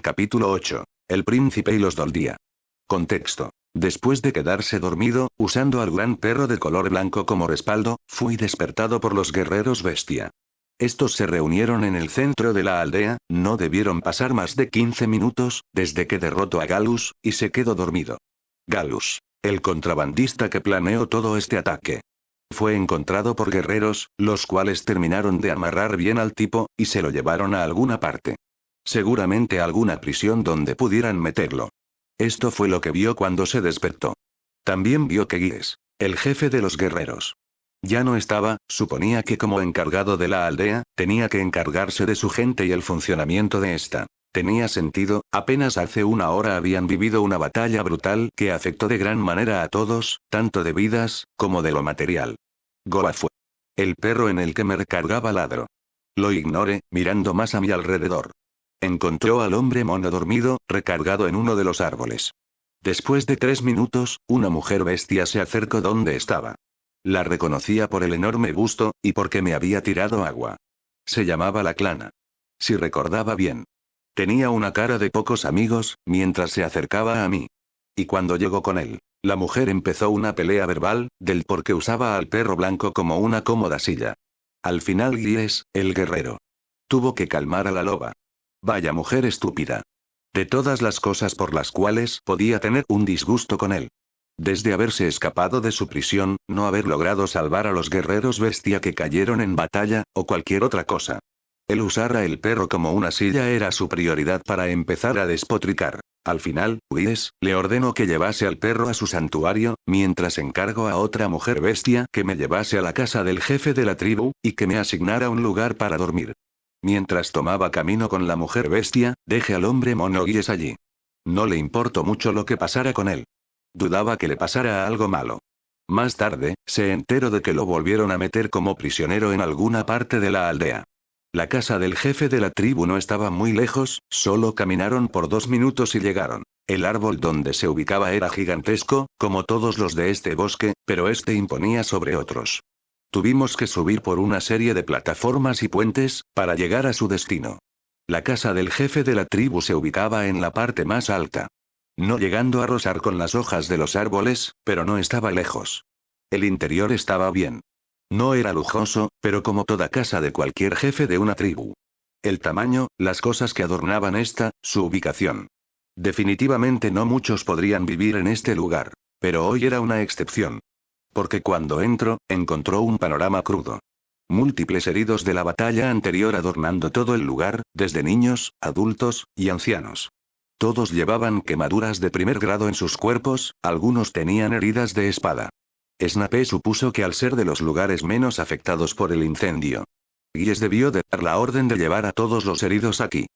Capítulo 8. El príncipe y los Doldía. Contexto. Después de quedarse dormido, usando al gran perro de color blanco como respaldo, fui despertado por los guerreros bestia. Estos se reunieron en el centro de la aldea, no debieron pasar más de 15 minutos, desde que derrotó a Galus, y se quedó dormido. Galus, el contrabandista que planeó todo este ataque. Fue encontrado por guerreros, los cuales terminaron de amarrar bien al tipo, y se lo llevaron a alguna parte. Seguramente a alguna prisión donde pudieran meterlo. Esto fue lo que vio cuando se despertó. También vio que Gies, el jefe de los guerreros, ya no estaba. Suponía que como encargado de la aldea, tenía que encargarse de su gente y el funcionamiento de esta. Tenía sentido, apenas hace una hora habían vivido una batalla brutal que afectó de gran manera a todos, tanto de vidas, como de lo material. Goa fue. El perro en el que me recargaba ladró. Lo ignoré, mirando más a mi alrededor. Encontró al hombre mono dormido, recargado en uno de los árboles. Después de 3 minutos, una mujer bestia se acercó donde estaba. La reconocía por el enorme busto, y porque me había tirado agua. Se llamaba la Clana. Si recordaba bien. Tenía una cara de pocos amigos, mientras se acercaba a mí. Y cuando llegó con él, la mujer empezó una pelea verbal, del por qué usaba al perro blanco como una cómoda silla. Al final Gies, el guerrero, tuvo que calmar a la loba. Vaya mujer estúpida. De todas las cosas por las cuales podía tener un disgusto con él. Desde haberse escapado de su prisión, no haber logrado salvar a los guerreros bestia que cayeron en batalla, o cualquier otra cosa. El usar a el perro como una silla era su prioridad para empezar a despotricar. Al final, Gies le ordenó que llevase al perro a su santuario, mientras encargó a otra mujer bestia que me llevase a la casa del jefe de la tribu, y que me asignara un lugar para dormir. Mientras tomaba camino con la mujer bestia, dejé al hombre mono Gies allí. No le importó mucho lo que pasara con él. Dudaba que le pasara algo malo. Más tarde, se enteró de que lo volvieron a meter como prisionero en alguna parte de la aldea. La casa del jefe de la tribu no estaba muy lejos, solo caminaron por 2 minutos y llegaron. El árbol donde se ubicaba era gigantesco, como todos los de este bosque, pero este imponía sobre otros. Tuvimos que subir por una serie de plataformas y puentes, para llegar a su destino. La casa del jefe de la tribu se ubicaba en la parte más alta. No llegando a rozar con las hojas de los árboles, pero no estaba lejos. El interior estaba bien. No era lujoso, pero como toda casa de cualquier jefe de una tribu. El tamaño, las cosas que adornaban su ubicación. Definitivamente no muchos podrían vivir en este lugar. Pero hoy era una excepción. Porque cuando encontró un panorama crudo. Múltiples heridos de la batalla anterior adornando todo el lugar, desde niños, adultos, y ancianos. Todos llevaban quemaduras de primer grado en sus cuerpos, algunos tenían heridas de espada. Snape supuso que al ser de los lugares menos afectados por el incendio, Gies debió de dar la orden de llevar a todos los heridos aquí.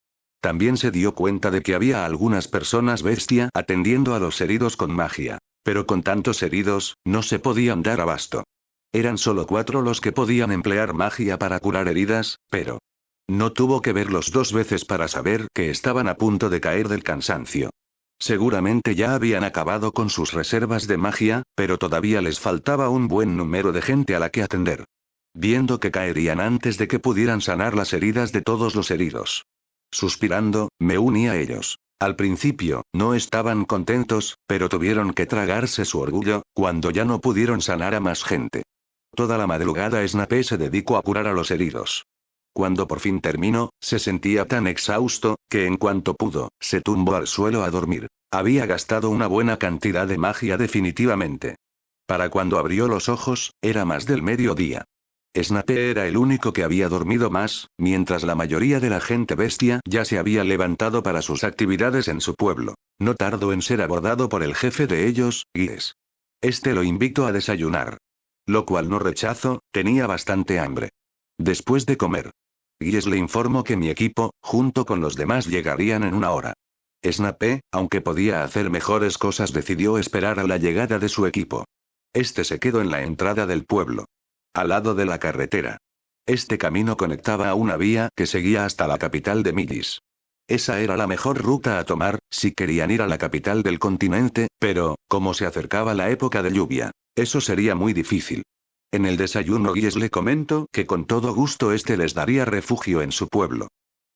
También se dio cuenta de que había algunas personas bestia atendiendo a los heridos con magia. Pero con tantos heridos, no se podían dar abasto. Eran solo 4 los que podían emplear magia para curar heridas, pero no tuvo que verlos 2 veces para saber que estaban a punto de caer del cansancio. Seguramente ya habían acabado con sus reservas de magia, pero todavía les faltaba un buen número de gente a la que atender. Viendo que caerían antes de que pudieran sanar las heridas de todos los heridos. Suspirando, me uní a ellos. Al principio, no estaban contentos, pero tuvieron que tragarse su orgullo, cuando ya no pudieron sanar a más gente. Toda la madrugada Snape se dedicó a curar a los heridos. Cuando por fin terminó, se sentía tan exhausto, que en cuanto pudo, se tumbó al suelo a dormir. Había gastado una buena cantidad de magia definitivamente. Para cuando abrió los ojos, era más del mediodía. Snape era el único que había dormido más, mientras la mayoría de la gente bestia ya se había levantado para sus actividades en su pueblo. No tardó en ser abordado por el jefe de ellos, Gies. Este lo invitó a desayunar. Lo cual no rechazó, tenía bastante hambre. Después de comer, Gies le informó que mi equipo, junto con los demás, llegarían en 1 hora. Snape, aunque podía hacer mejores cosas, decidió esperar a la llegada de su equipo. Este se quedó en la entrada del pueblo. Al lado de la carretera. Este camino conectaba a una vía que seguía hasta la capital de Millis. Esa era la mejor ruta a tomar, si querían ir a la capital del continente, pero, como se acercaba la época de lluvia, eso sería muy difícil. En el desayuno Gies le comentó que con todo gusto les daría refugio en su pueblo.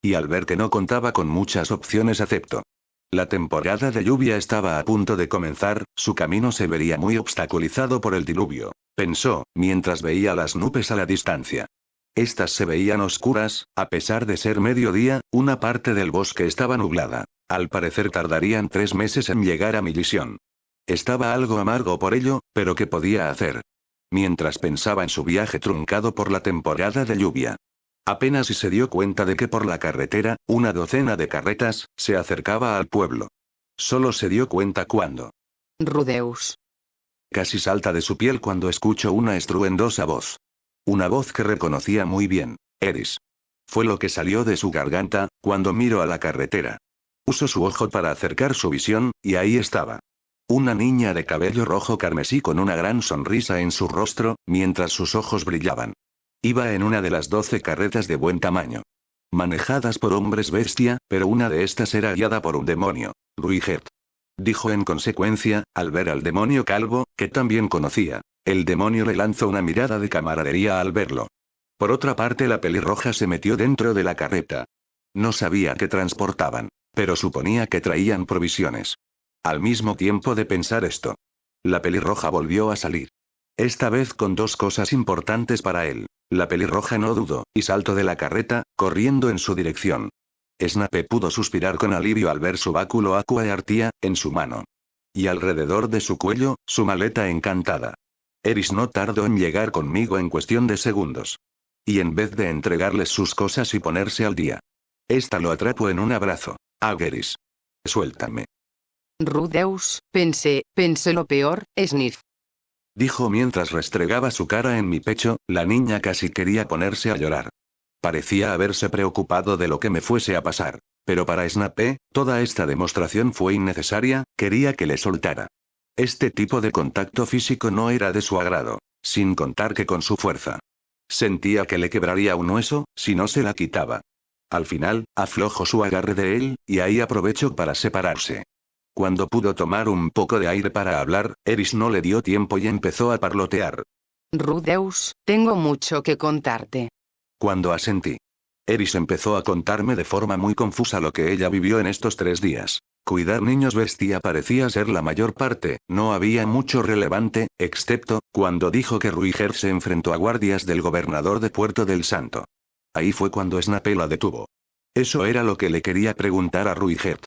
Y al ver que no contaba con muchas opciones aceptó. La temporada de lluvia estaba a punto de comenzar, su camino se vería muy obstaculizado por el diluvio, pensó, mientras veía las nubes a la distancia. Estas se veían oscuras, a pesar de ser mediodía, una parte del bosque estaba nublada. Al parecer tardarían 3 meses en llegar a Millison. Estaba algo amargo por ello, pero ¿qué podía hacer? Mientras pensaba en su viaje truncado por la temporada de lluvia. Apenas si se dio cuenta de que por la carretera, una docena de carretas, se acercaba al pueblo. Solo se dio cuenta cuando. Rudeus. Casi salta de su piel cuando escuchó una estruendosa voz. Una voz que reconocía muy bien. Eris. Fue lo que salió de su garganta, cuando miró a la carretera. Usó su ojo para acercar su visión, y ahí estaba. Una niña de cabello rojo carmesí con una gran sonrisa en su rostro, mientras sus ojos brillaban. Iba en una de las 12 carretas de buen tamaño. Manejadas por hombres bestia, pero una de estas era guiada por un demonio. Ruiget. Dijo en consecuencia, al ver al demonio calvo, que también conocía. El demonio le lanzó una mirada de camaradería al verlo. Por otra parte, la pelirroja se metió dentro de la carreta. No sabía qué transportaban, pero suponía que traían provisiones. Al mismo tiempo de pensar esto, la pelirroja volvió a salir. Esta vez con 2 cosas importantes para él. La pelirroja no dudó, y saltó de la carreta, corriendo en su dirección. Snape pudo suspirar con alivio al ver su báculo Aqua Artia, en su mano. Y alrededor de su cuello, su maleta encantada. Eris no tardó en llegar conmigo en cuestión de segundos. Y en vez de entregarles sus cosas y ponerse al día, esta lo atrapó en un abrazo. Eris. Suéltame. Rudeus, pensé lo peor, Sniff. Dijo mientras restregaba su cara en mi pecho, la niña casi quería ponerse a llorar. Parecía haberse preocupado de lo que me fuese a pasar. Pero para Snape, toda esta demostración fue innecesaria, quería que le soltara. Este tipo de contacto físico no era de su agrado, sin contar que con su fuerza. Sentía que le quebraría un hueso, si no se la quitaba. Al final, aflojó su agarre de él, y ahí aprovechó para separarse. Cuando pudo tomar un poco de aire para hablar, Eris no le dio tiempo y empezó a parlotear. Rudeus, tengo mucho que contarte. Cuando asentí, Eris empezó a contarme de forma muy confusa lo que ella vivió en estos 3 días. Cuidar niños bestia parecía ser la mayor parte, no había mucho relevante, excepto, cuando dijo que Ruiger se enfrentó a guardias del gobernador de Puerto del Santo. Ahí fue cuando Snape la detuvo. Eso era lo que le quería preguntar a Ruiger.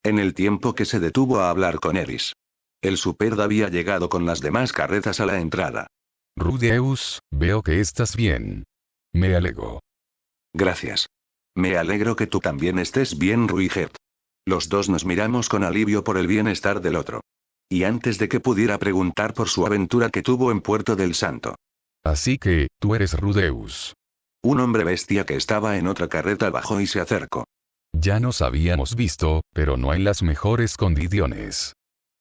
En el tiempo que se detuvo a hablar con Eris. El Superd había llegado con las demás carretas a la entrada. Rudeus, veo que estás bien. Me alegro. Gracias. Me alegro que tú también estés bien, Ruiget. Los dos nos miramos con alivio por el bienestar del otro. Y antes de que pudiera preguntar por su aventura que tuvo en Puerto del Santo. Así que, tú eres Rudeus. Un hombre bestia que estaba en otra carreta bajó y se acercó. Ya nos habíamos visto, pero no en las mejores condiciones.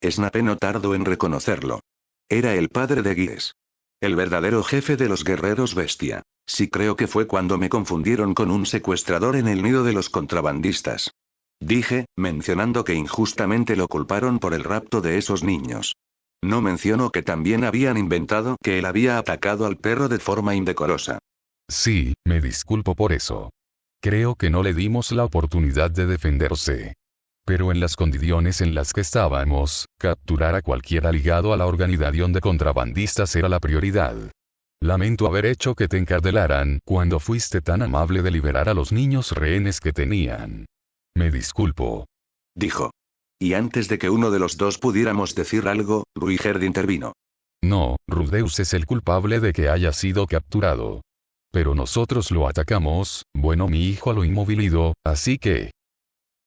Snape no tardó en reconocerlo. Era el padre de Giles. El verdadero jefe de los guerreros bestia. Sí, creo que fue cuando me confundieron con un secuestrador en el nido de los contrabandistas. Dije, mencionando que injustamente lo culparon por el rapto de esos niños. No mencionó que también habían inventado que él había atacado al perro de forma indecorosa. Sí, me disculpo por eso. Creo que no le dimos la oportunidad de defenderse. Pero en las condiciones en las que estábamos, capturar a cualquiera ligado a la organización de contrabandistas era la prioridad. Lamento haber hecho que te encarcelaran cuando fuiste tan amable de liberar a los niños rehenes que tenían. Me disculpo. Dijo. Y antes de que uno de los dos pudiéramos decir algo, Ruigerd intervino. No, Rudeus es el culpable de que haya sido capturado. Pero nosotros lo atacamos, bueno, mi hijo lo inmovilizó, así que...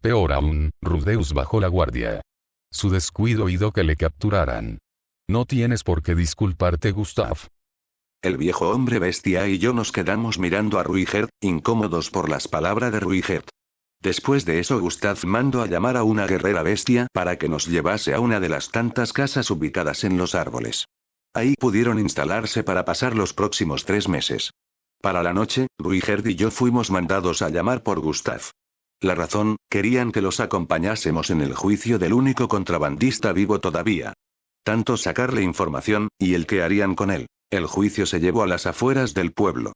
Peor aún, Rudeus bajó la guardia. Su descuido hizo que le capturaran. No tienes por qué disculparte, Gustav. El viejo hombre bestia y yo nos quedamos mirando a Ruigerd, incómodos por las palabras de Ruigerd. Después de eso, Gustav mandó a llamar a una guerrera bestia para que nos llevase a una de las tantas casas ubicadas en los árboles. Ahí pudieron instalarse para pasar los próximos 3 meses. Para la noche, Ruigerd y yo fuimos mandados a llamar por Gustav. La razón, querían que los acompañásemos en el juicio del único contrabandista vivo todavía. Tanto sacarle información, y el que harían con él. El juicio se llevó a las afueras del pueblo.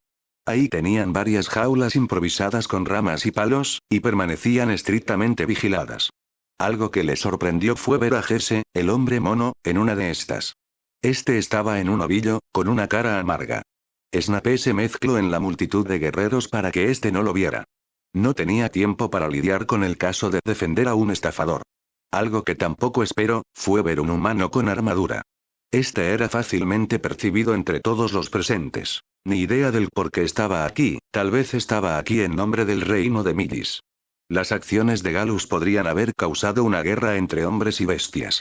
Ahí tenían varias jaulas improvisadas con ramas y palos, y permanecían estrictamente vigiladas. Algo que le sorprendió fue ver a Jesse, el hombre mono, en una de estas. Este estaba en un ovillo, con una cara amarga. Snape se mezcló en la multitud de guerreros para que este no lo viera. No tenía tiempo para lidiar con el caso de defender a un estafador. Algo que tampoco esperó, fue ver un humano con armadura. Este era fácilmente percibido entre todos los presentes. Ni idea del por qué estaba aquí, tal vez estaba aquí en nombre del reino de Midis. Las acciones de Galus podrían haber causado una guerra entre hombres y bestias.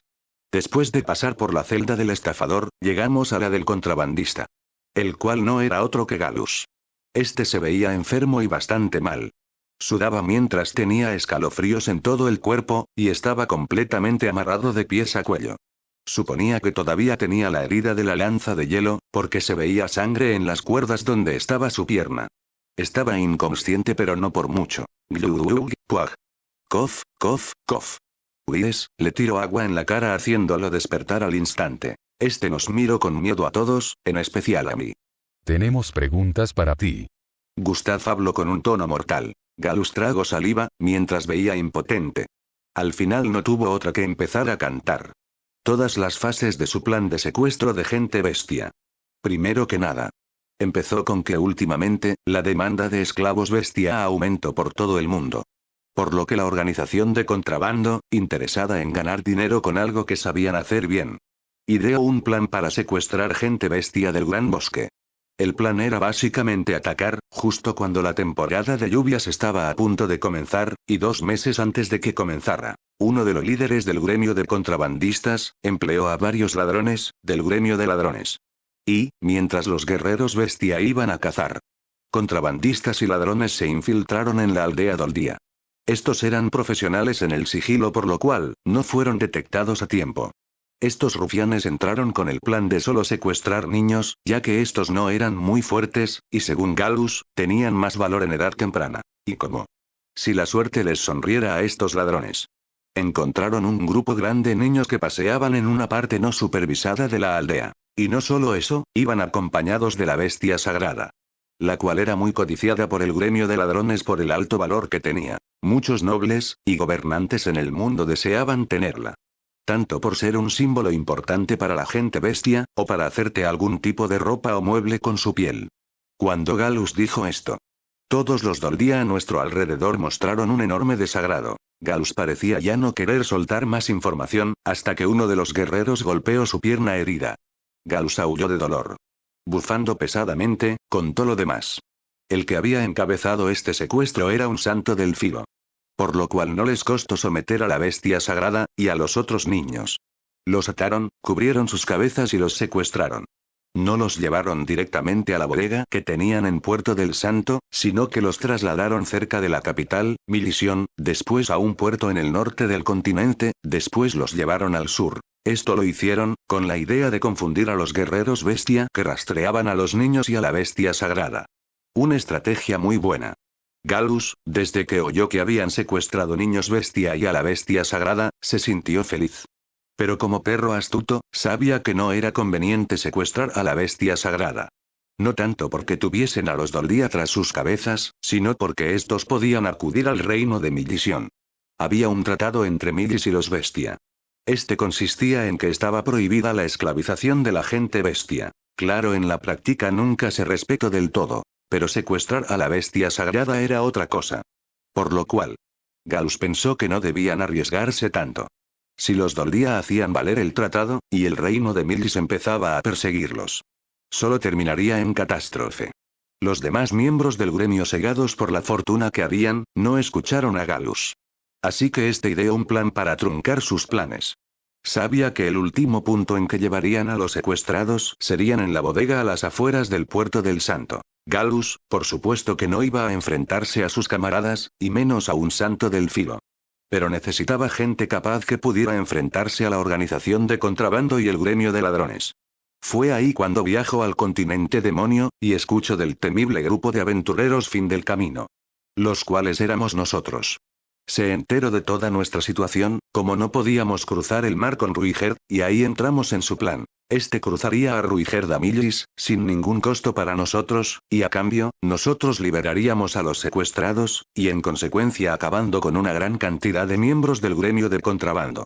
Después de pasar por la celda del estafador, llegamos a la del contrabandista. El cual no era otro que Galus. Este se veía enfermo y bastante mal. Sudaba mientras tenía escalofríos en todo el cuerpo, y estaba completamente amarrado de pies a cuello. Suponía que todavía tenía la herida de la lanza de hielo, porque se veía sangre en las cuerdas donde estaba su pierna. Estaba inconsciente pero no por mucho. Puag. Cof, cof, cof. Uies, le tiró agua en la cara haciéndolo despertar al instante. Este nos miró con miedo a todos, en especial a mí. Tenemos preguntas para ti. Gustav habló con un tono mortal. Galus tragó saliva, mientras veía impotente. Al final no tuvo otra que empezar a cantar. Todas las fases de su plan de secuestro de gente bestia. Primero que nada. Empezó con que últimamente, la demanda de esclavos bestia aumentó por todo el mundo. Por lo que la organización de contrabando, interesada en ganar dinero con algo que sabían hacer bien, ideó un plan para secuestrar gente bestia del Gran Bosque. El plan era básicamente atacar, justo cuando la temporada de lluvias estaba a punto de comenzar, y 2 meses antes de que comenzara. Uno de los líderes del gremio de contrabandistas, empleó a varios ladrones, del gremio de ladrones. Y, mientras los guerreros bestia iban a cazar, contrabandistas y ladrones se infiltraron en la aldea Doldía. Estos eran profesionales en el sigilo por lo cual, no fueron detectados a tiempo. Estos rufianes entraron con el plan de solo secuestrar niños, ya que estos no eran muy fuertes, y según Galus, tenían más valor en edad temprana. Y como si la suerte les sonriera a estos ladrones. Encontraron un grupo grande de niños que paseaban en una parte no supervisada de la aldea. Y no solo eso, iban acompañados de la bestia sagrada. La cual era muy codiciada por el gremio de ladrones por el alto valor que tenía. Muchos nobles, y gobernantes en el mundo deseaban tenerla. Tanto por ser un símbolo importante para la gente bestia, o para hacerte algún tipo de ropa o mueble con su piel. Cuando Galus dijo esto, todos los Doldía a nuestro alrededor mostraron un enorme desagrado. Galus parecía ya no querer soltar más información, hasta que uno de los guerreros golpeó su pierna herida. Galus aulló de dolor. Bufando pesadamente, contó lo demás. El que había encabezado este secuestro era un santo del filo. Por lo cual no les costó someter a la bestia sagrada, y a los otros niños. Los ataron, cubrieron sus cabezas y los secuestraron. No los llevaron directamente a la bodega que tenían en Puerto del Santo, sino que los trasladaron cerca de la capital, Milisión, después a un puerto en el norte del continente, después los llevaron al sur. Esto lo hicieron, con la idea de confundir a los guerreros bestia que rastreaban a los niños y a la bestia sagrada. Una estrategia muy buena. Galus, desde que oyó que habían secuestrado niños bestia y a la bestia sagrada, se sintió feliz. Pero como perro astuto, sabía que no era conveniente secuestrar a la bestia sagrada. No tanto porque tuviesen a los Doldía tras sus cabezas, sino porque estos podían acudir al reino de Milisión. Había un tratado entre Midis y los bestia. Este consistía en que estaba prohibida la esclavización de la gente bestia. Claro, en la práctica nunca se respetó del todo. Pero secuestrar a la bestia sagrada era otra cosa. Por lo cual, Galus pensó que no debían arriesgarse tanto. Si los Doldía hacían valer el tratado, y el reino de Midis empezaba a perseguirlos, solo terminaría en catástrofe. Los demás miembros del gremio, cegados por la fortuna que habían, no escucharon a Galus. Así que este ideó un plan para truncar sus planes. Sabía que el último punto en que llevarían a los secuestrados serían en la bodega a las afueras del Puerto del Santo. Galus, por supuesto que no iba a enfrentarse a sus camaradas, y menos a un santo del filo. Pero necesitaba gente capaz que pudiera enfrentarse a la organización de contrabando y el gremio de ladrones. Fue ahí cuando viajó al continente demonio, y escuchó del temible grupo de aventureros fin del camino. Los cuales éramos nosotros. Se enteró de toda nuestra situación, como no podíamos cruzar el mar con Ruigerd, y ahí entramos en su plan. Este cruzaría a Ruigerd a Millis, sin ningún costo para nosotros, y a cambio, nosotros liberaríamos a los secuestrados, y en consecuencia acabando con una gran cantidad de miembros del gremio de contrabando.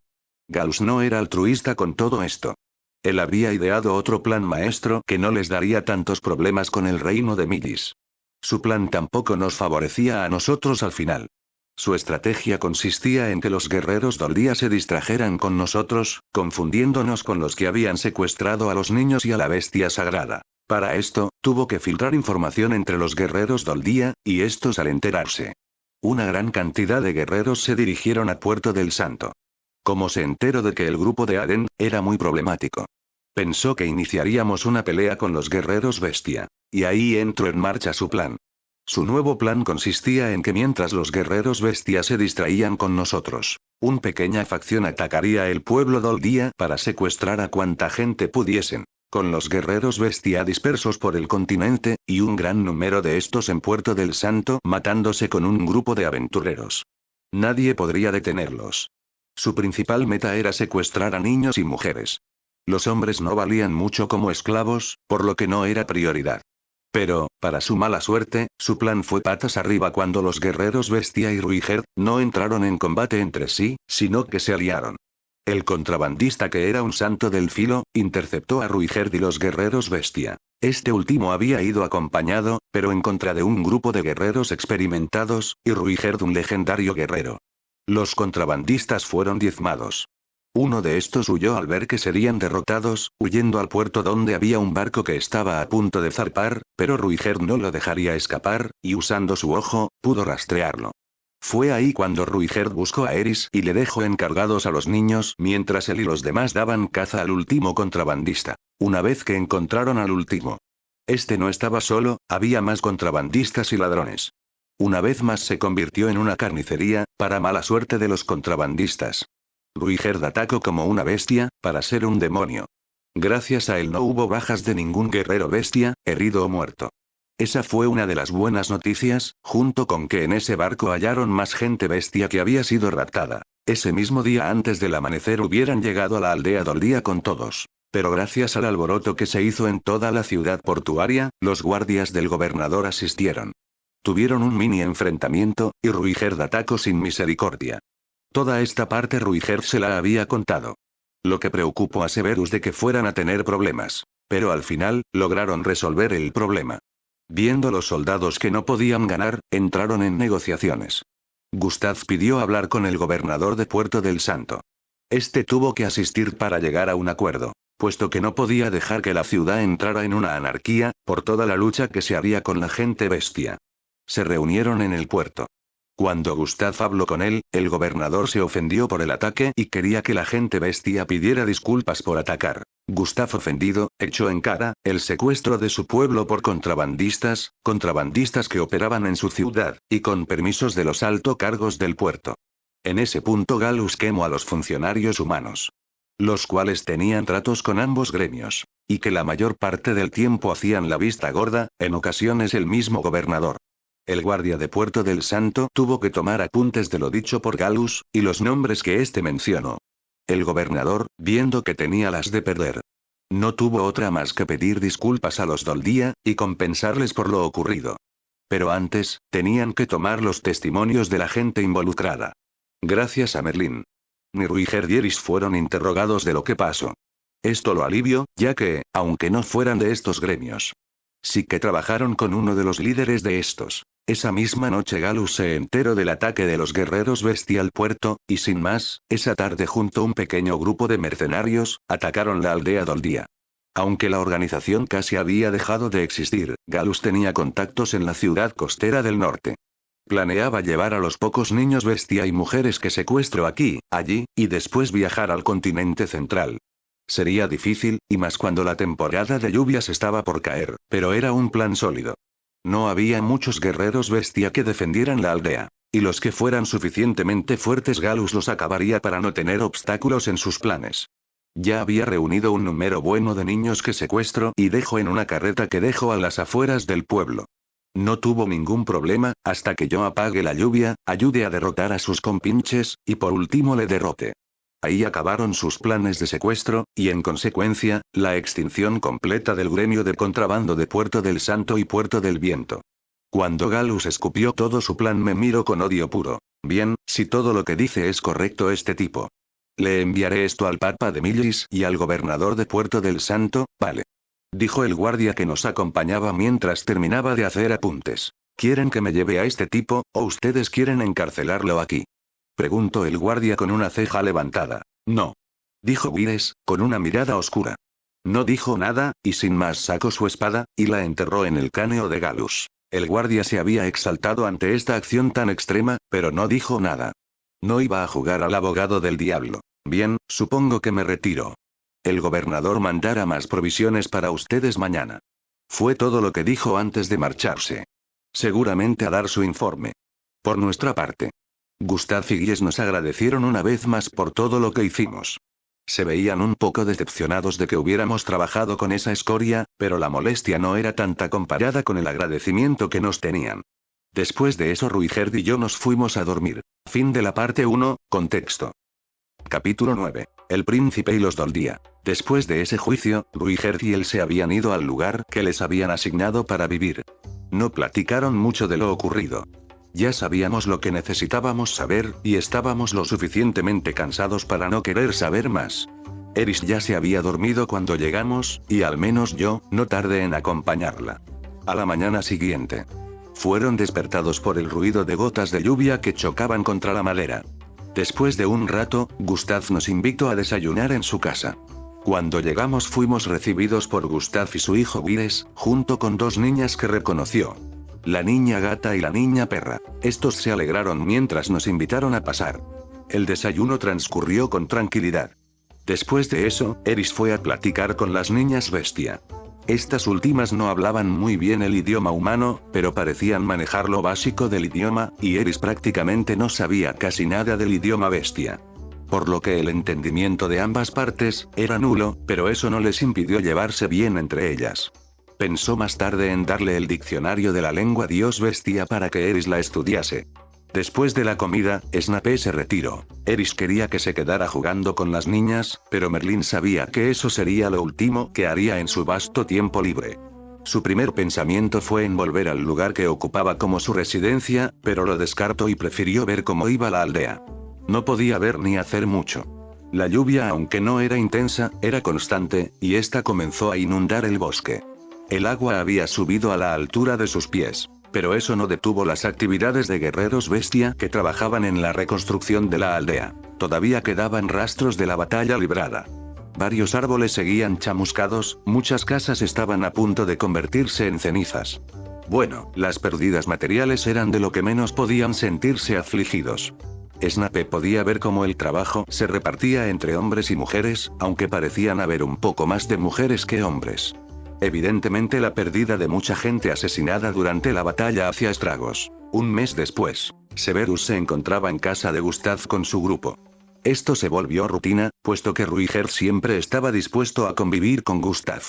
Gallus no era altruista con todo esto. Él había ideado otro plan maestro que no les daría tantos problemas con el reino de Millis. Su plan tampoco nos favorecía a nosotros al final. Su estrategia consistía en que los guerreros Doldía se distrajeran con nosotros, confundiéndonos con los que habían secuestrado a los niños y a la bestia sagrada. Para esto, tuvo que filtrar información entre los guerreros Doldía, y estos al enterarse. Una gran cantidad de guerreros se dirigieron a Puerto del Santo. Como se enteró de que el grupo de Aden era muy problemático. Pensó que iniciaríamos una pelea con los guerreros bestia. Y ahí entró en marcha su plan. Su nuevo plan consistía en que mientras los guerreros bestia se distraían con nosotros, una pequeña facción atacaría el pueblo Doldía para secuestrar a cuanta gente pudiesen, con los guerreros bestia dispersos por el continente, y un gran número de estos en Puerto del Santo matándose con un grupo de aventureros. Nadie podría detenerlos. Su principal meta era secuestrar a niños y mujeres. Los hombres no valían mucho como esclavos, por lo que no era prioridad. Pero, para su mala suerte, su plan fue patas arriba cuando los guerreros bestia y Ruigerd no entraron en combate entre sí, sino que se aliaron. El contrabandista, que era un santo del filo, interceptó a Ruigerd y los guerreros bestia. Este último había ido acompañado, pero en contra de un grupo de guerreros experimentados, y Ruigerd un legendario guerrero. Los contrabandistas fueron diezmados. Uno de estos huyó al ver que serían derrotados, huyendo al puerto donde había un barco que estaba a punto de zarpar, pero Ruigerd no lo dejaría escapar, y usando su ojo, pudo rastrearlo. Fue ahí cuando Ruigerd buscó a Eris y le dejó encargados a los niños mientras él y los demás daban caza al último contrabandista. Una vez que encontraron al último. Este no estaba solo, había más contrabandistas y ladrones. Una vez más se convirtió en una carnicería, para mala suerte de los contrabandistas. Ruigerd atacó como una bestia, para ser un demonio. Gracias a él no hubo bajas de ningún guerrero bestia, herido o muerto. Esa fue una de las buenas noticias, junto con que en ese barco hallaron más gente bestia que había sido raptada. Ese mismo día antes del amanecer hubieran llegado a la aldea Doldía con todos. Pero gracias al alboroto que se hizo en toda la ciudad portuaria, los guardias del gobernador asistieron. Tuvieron un mini enfrentamiento, y Ruigerd atacó sin misericordia. Toda esta parte Ruigerd se la había contado. Lo que preocupó a Severus de que fueran a tener problemas. Pero al final, lograron resolver el problema. Viendo los soldados que no podían ganar, entraron en negociaciones. Gustav pidió hablar con el gobernador de Puerto del Santo. Este tuvo que asistir para llegar a un acuerdo, puesto que no podía dejar que la ciudad entrara en una anarquía, por toda la lucha que se haría con la gente bestia. Se reunieron en el puerto. Cuando Gustav habló con él, el gobernador se ofendió por el ataque y quería que la gente bestia pidiera disculpas por atacar. Gustav, ofendido, echó en cara el secuestro de su pueblo por contrabandistas que operaban en su ciudad, y con permisos de los altos cargos del puerto. En ese punto Gallus quemó a los funcionarios humanos, los cuales tenían tratos con ambos gremios, y que la mayor parte del tiempo hacían la vista gorda, en ocasiones el mismo gobernador. El guardia de Puerto del Santo tuvo que tomar apuntes de lo dicho por Gallus, y los nombres que éste mencionó. El gobernador, viendo que tenía las de perder, no tuvo otra más que pedir disculpas a los Doldía, y compensarles por lo ocurrido. Pero antes, tenían que tomar los testimonios de la gente involucrada. Gracias a Merlín, ni Ruigerd y Eris fueron interrogados de lo que pasó. Esto lo alivió, ya que, aunque no fueran de estos gremios, sí que trabajaron con uno de los líderes de estos. Esa misma noche Gallus se enteró del ataque de los guerreros bestia al puerto, y sin más, esa tarde junto a un pequeño grupo de mercenarios, atacaron la aldea Doldía. Aunque la organización casi había dejado de existir, Gallus tenía contactos en la ciudad costera del norte. Planeaba llevar a los pocos niños bestia y mujeres que secuestró aquí, allí, y después viajar al continente central. Sería difícil, y más cuando la temporada de lluvias estaba por caer, pero era un plan sólido. No había muchos guerreros bestia que defendieran la aldea, y los que fueran suficientemente fuertes Gallus los acabaría para no tener obstáculos en sus planes. Ya había reunido un número bueno de niños que secuestró y dejó en una carreta que dejó a las afueras del pueblo. No tuvo ningún problema, hasta que yo apague la lluvia, ayude a derrotar a sus compinches, y por último le derrote. Ahí acabaron sus planes de secuestro, y en consecuencia, la extinción completa del gremio de contrabando de Puerto del Santo y Puerto del Viento. Cuando Galus escupió todo su plan me miró con odio puro. Bien, si todo lo que dice es correcto este tipo. Le enviaré esto al Papa de Millis y al gobernador de Puerto del Santo, vale. Dijo el guardia que nos acompañaba mientras terminaba de hacer apuntes. ¿Quieren que me lleve a este tipo, o ustedes quieren encarcelarlo aquí? Preguntó el guardia con una ceja levantada. No. Dijo Wires, con una mirada oscura. No dijo nada, y sin más sacó su espada, y la enterró en el cráneo de Galus. El guardia se había exaltado ante esta acción tan extrema, pero no dijo nada. No iba a jugar al abogado del diablo. Bien, supongo que me retiro. El gobernador mandará más provisiones para ustedes mañana. Fue todo lo que dijo antes de marcharse. Seguramente a dar su informe. Por nuestra parte, Gustav y Gies nos agradecieron una vez más por todo lo que hicimos. Se veían un poco decepcionados de que hubiéramos trabajado con esa escoria, pero la molestia no era tanta comparada con el agradecimiento que nos tenían. Después de eso Ruigerd y yo nos fuimos a dormir. Fin de la parte 1, contexto. Capítulo 9. El príncipe y los Doldía. Después de ese juicio, Ruigerd y él se habían ido al lugar que les habían asignado para vivir. No platicaron mucho de lo ocurrido. Ya sabíamos lo que necesitábamos saber, y estábamos lo suficientemente cansados para no querer saber más. Eris ya se había dormido cuando llegamos, y al menos yo, no tardé en acompañarla. A la mañana siguiente, fueron despertados por el ruido de gotas de lluvia que chocaban contra la madera. Después de un rato, Gustav nos invitó a desayunar en su casa. Cuando llegamos fuimos recibidos por Gustav y su hijo Wires, junto con dos niñas que reconoció. La niña gata y la niña perra. Estos se alegraron mientras nos invitaron a pasar. El desayuno transcurrió con tranquilidad. Después de eso, Eris fue a platicar con las niñas bestia. Estas últimas no hablaban muy bien el idioma humano, pero parecían manejar lo básico del idioma, y Eris prácticamente no sabía casi nada del idioma bestia. Por lo que el entendimiento de ambas partes era nulo, pero eso no les impidió llevarse bien entre ellas. Pensó más tarde en darle el diccionario de la lengua dios bestia para que Eris la estudiase. Después de la comida, Snape se retiró. Eris quería que se quedara jugando con las niñas, pero Merlin sabía que eso sería lo último que haría en su vasto tiempo libre. Su primer pensamiento fue en volver al lugar que ocupaba como su residencia, pero lo descartó y prefirió ver cómo iba la aldea. No podía ver ni hacer mucho. La lluvia, aunque no era intensa, era constante, y esta comenzó a inundar el bosque. El agua había subido a la altura de sus pies, pero eso no detuvo las actividades de guerreros bestia que trabajaban en la reconstrucción de la aldea. Todavía quedaban rastros de la batalla librada. Varios árboles seguían chamuscados, muchas casas estaban a punto de convertirse en cenizas. Bueno, las pérdidas materiales eran de lo que menos podían sentirse afligidos. Snape podía ver cómo el trabajo se repartía entre hombres y mujeres, aunque parecían haber un poco más de mujeres que hombres. Evidentemente la pérdida de mucha gente asesinada durante la batalla hacía estragos. Un mes después, Severus se encontraba en casa de Gustav con su grupo. Esto se volvió rutina, puesto que Ruigerd siempre estaba dispuesto a convivir con Gustav.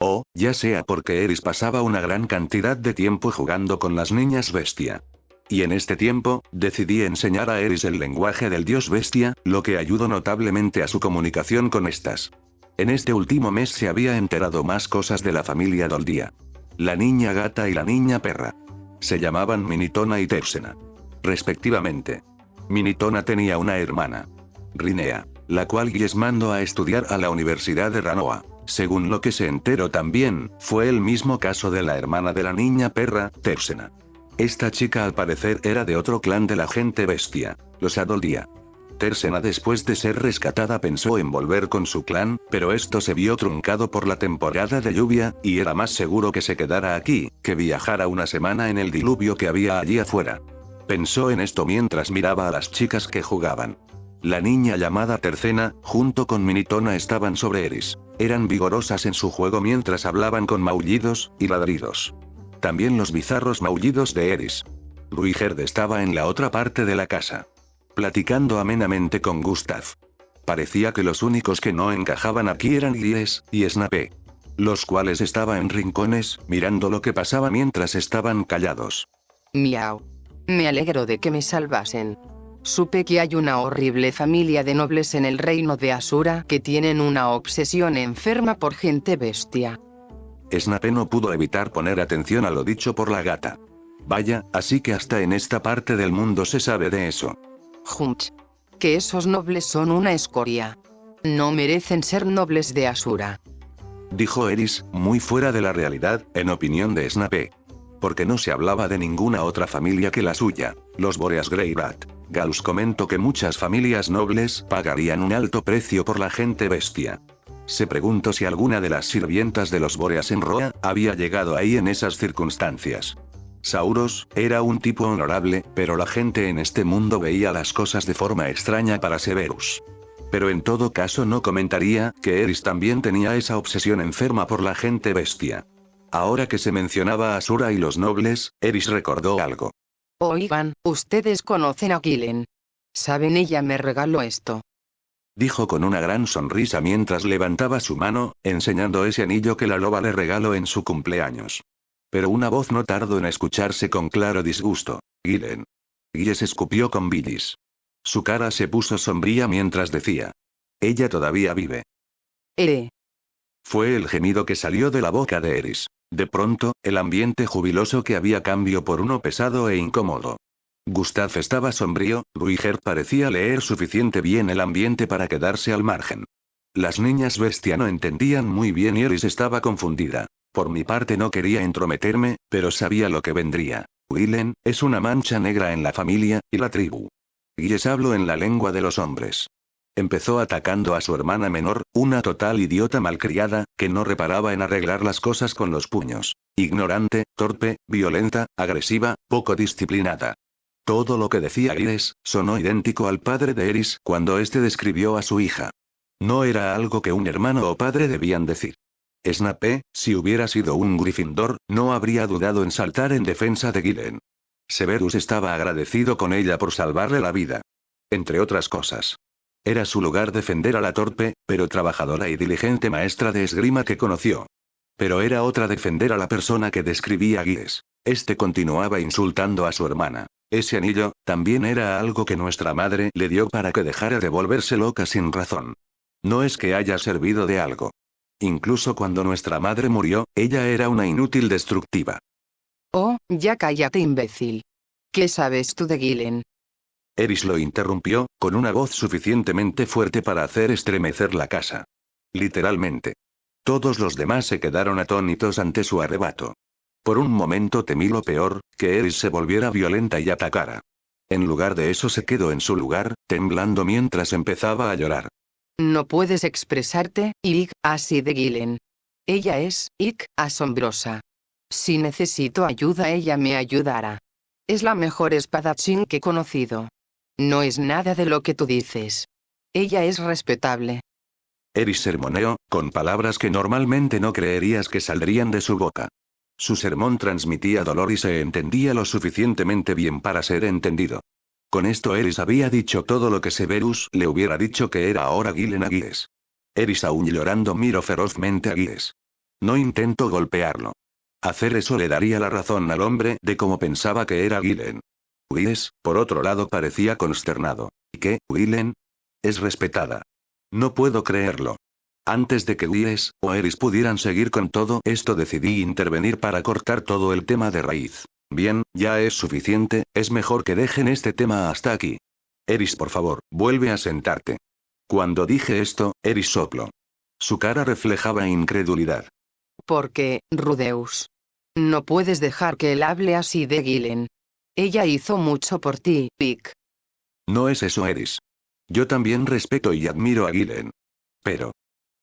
O, ya sea porque Eris pasaba una gran cantidad de tiempo jugando con las niñas bestia. Y en este tiempo, decidí enseñar a Eris el lenguaje del dios bestia, lo que ayudó notablemente a su comunicación con estas. En este último mes se había enterado más cosas de la familia Doldía. La niña gata y la niña perra. Se llamaban Minitona y Tersena, respectivamente. Minitona tenía una hermana, Rinea, la cual Gies mandó a estudiar a la Universidad de Ranoa. Según lo que se enteró también, fue el mismo caso de la hermana de la niña perra, Tersena. Esta chica al parecer era de otro clan de la gente bestia, los Adoldía. Tersena, después de ser rescatada, pensó en volver con su clan, pero esto se vio truncado por la temporada de lluvia, y era más seguro que se quedara aquí, que viajara una semana en el diluvio que había allí afuera. Pensó en esto mientras miraba a las chicas que jugaban. La niña llamada Tercena, junto con Minitona, estaban sobre Eris. Eran vigorosas en su juego mientras hablaban con maullidos y ladridos. También los bizarros maullidos de Eris. Ruigerd estaba en la otra parte de la casa, platicando amenamente con Gustav. Parecía que los únicos que no encajaban aquí eran Gies y Snape. los cuales estaban en rincones, mirando lo que pasaba mientras estaban callados. Miau. Me alegro de que me salvasen. Supe que hay una horrible familia de nobles en el reino de Asura que tienen una obsesión enferma por gente bestia. Snape no pudo evitar poner atención a lo dicho por la gata. Vaya, así que hasta en esta parte del mundo se sabe de eso. Junch. Que esos nobles son una escoria. No merecen ser nobles de Asura. Dijo Eris, muy fuera de la realidad, en opinión de Snape. Porque no se hablaba de ninguna otra familia que la suya, los Boreas Greyrat. Gauss comentó que muchas familias nobles pagarían un alto precio por la gente bestia. Se preguntó si alguna de las sirvientas de los Boreas en Roa había llegado ahí en esas circunstancias. Sauros era un tipo honorable, pero la gente en este mundo veía las cosas de forma extraña para Severus. Pero en todo caso no comentaría que Eris también tenía esa obsesión enferma por la gente bestia. Ahora que se mencionaba a Asura y los nobles, Eris recordó algo. Oigan, ustedes conocen a Gillen. Saben, ella me regaló esto. Dijo con una gran sonrisa mientras levantaba su mano, enseñando ese anillo que la loba le regaló en su cumpleaños. Pero una voz no tardó en escucharse con claro disgusto. Gillen. Giles escupió con bilis. Su cara se puso sombría mientras decía. Ella todavía vive. Fue el gemido que salió de la boca de Eris. De pronto, el ambiente jubiloso que había cambió por uno pesado e incómodo. Gustav estaba sombrío, Ruiger parecía leer suficiente bien el ambiente para quedarse al margen. Las niñas bestia no entendían muy bien y Eris estaba confundida. Por mi parte no quería entrometerme, pero sabía lo que vendría. Gillen es una mancha negra en la familia y la tribu. Giles habló en la lengua de los hombres. Empezó atacando a su hermana menor, una total idiota malcriada, que no reparaba en arreglar las cosas con los puños. Ignorante, torpe, violenta, agresiva, poco disciplinada. Todo lo que decía Giles sonó idéntico al padre de Eris cuando éste describió a su hija. No era algo que un hermano o padre debían decir. Snape, si hubiera sido un Gryffindor, no habría dudado en saltar en defensa de Gillen. Severus estaba agradecido con ella por salvarle la vida. Entre otras cosas. Era su lugar defender a la torpe, pero trabajadora y diligente maestra de esgrima que conoció. Pero era otra defender a la persona que describía Giles. Este continuaba insultando a su hermana. Ese anillo, también era algo que nuestra madre le dio para que dejara de volverse loca sin razón. No es que haya servido de algo. Incluso cuando nuestra madre murió, ella era una inútil destructiva. Oh, ya cállate, imbécil. ¿Qué sabes tú de Gillen? Eris lo interrumpió, con una voz suficientemente fuerte para hacer estremecer la casa. Literalmente. Todos los demás se quedaron atónitos ante su arrebato. Por un momento temí lo peor, que Eris se volviera violenta y atacara. En lugar de eso se quedó en su lugar, temblando mientras empezaba a llorar. No puedes expresarte, Ick, así de Gillen. Ella es, Ick, asombrosa. Si necesito ayuda ella me ayudará. Es la mejor espadachín que he conocido. No es nada de lo que tú dices. Ella es respetable. Eris sermoneó, con palabras que normalmente no creerías que saldrían de su boca. Su sermón transmitía dolor y se entendía lo suficientemente bien para ser entendido. Con esto Eris había dicho todo lo que Severus le hubiera dicho que era ahora Gillen a Giles. Eris aún llorando miró ferozmente a Giles. No intentó golpearlo. Hacer eso le daría la razón al hombre de cómo pensaba que era Gillen. Giles, por otro lado, parecía consternado. ¿Y qué, Gillen? Es respetada. No puedo creerlo. Antes de que Giles o Eris pudieran seguir con todo esto decidí intervenir para cortar todo el tema de raíz. Bien, ya es suficiente, es mejor que dejen este tema hasta aquí. Eris, por favor, vuelve a sentarte. Cuando dije esto, Eris sopló. Su cara reflejaba incredulidad. ¿Por qué, Rudeus? No puedes dejar que él hable así de Gillen. Ella hizo mucho por ti, Pick. No es eso, Eris. Yo también respeto y admiro a Gillen. Pero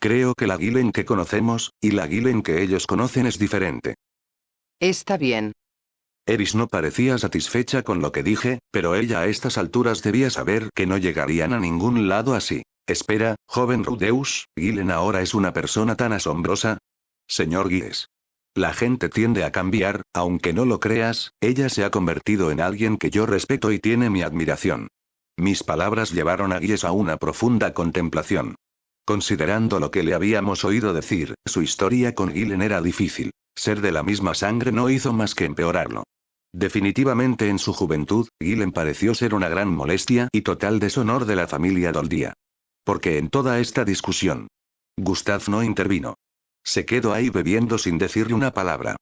creo que la Gillen que conocemos, y la Gillen que ellos conocen es diferente. Está bien. Eris no parecía satisfecha con lo que dije, pero ella a estas alturas debía saber que no llegarían a ningún lado así. Espera, joven Rudeus, Gillen ahora es una persona tan asombrosa. Señor Giles. La gente tiende a cambiar, aunque no lo creas, ella se ha convertido en alguien que yo respeto y tiene mi admiración. Mis palabras llevaron a Giles a una profunda contemplación. Considerando lo que le habíamos oído decir, su historia con Gillen era difícil. Ser de la misma sangre no hizo más que empeorarlo. Definitivamente en su juventud, Gillen pareció ser una gran molestia y total deshonor de la familia Doldía. Porque en toda esta discusión, Gustav no intervino. Se quedó ahí bebiendo sin decirle una palabra.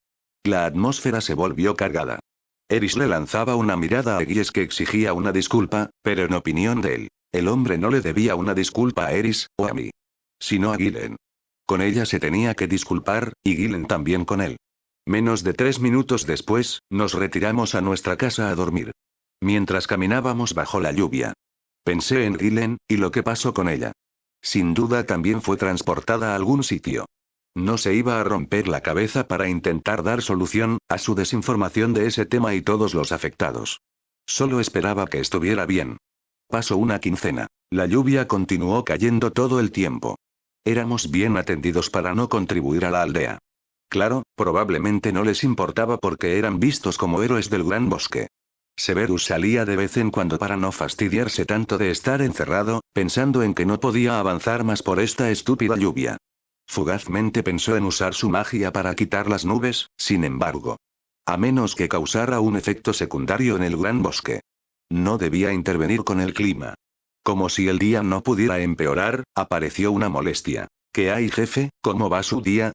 La atmósfera se volvió cargada. Eris le lanzaba una mirada a Gies que exigía una disculpa, pero en opinión de él, el hombre no le debía una disculpa a Eris, o a mí, sino a Gillen. Con ella se tenía que disculpar, y Gillen también con él. Menos de 3 minutos después, nos retiramos a nuestra casa a dormir. Mientras caminábamos bajo la lluvia, pensé en Gillen, y lo que pasó con ella. Sin duda también fue transportada a algún sitio. No se iba a romper la cabeza para intentar dar solución a su desinformación de ese tema y todos los afectados. Solo esperaba que estuviera bien. Pasó una quincena. La lluvia continuó cayendo todo el tiempo. Éramos bien atendidos para no contribuir a la aldea. Claro, probablemente no les importaba porque eran vistos como héroes del gran bosque. Severus salía de vez en cuando para no fastidiarse tanto de estar encerrado, pensando en que no podía avanzar más por esta estúpida lluvia. Fugazmente pensó en usar su magia para quitar las nubes, sin embargo. A menos que causara un efecto secundario en el gran bosque. No debía intervenir con el clima. Como si el día no pudiera empeorar, apareció una molestia. ¿Qué hay, jefe? ¿Cómo va su día?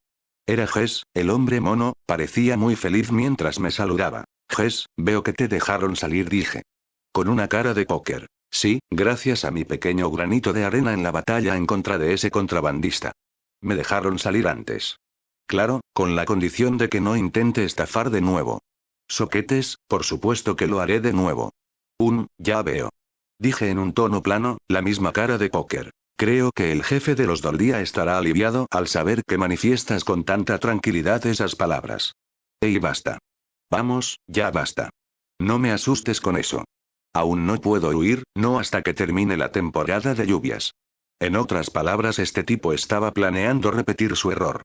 Era Jess, el hombre mono, parecía muy feliz mientras me saludaba. Jess, veo que te dejaron salir, dije. Con una cara de póker. Sí, gracias a mi pequeño granito de arena en la batalla en contra de ese contrabandista. Me dejaron salir antes. Claro, con la condición de que no intente estafar de nuevo. Soquetes, por supuesto que lo haré de nuevo. Ya veo. Dije en un tono plano, la misma cara de póker. Creo que el jefe de los Doldía estará aliviado al saber que manifiestas con tanta tranquilidad esas palabras. Ey, basta. Vamos, ya basta. No me asustes con eso. Aún no puedo huir, no hasta que termine la temporada de lluvias. En otras palabras, este tipo estaba planeando repetir su error.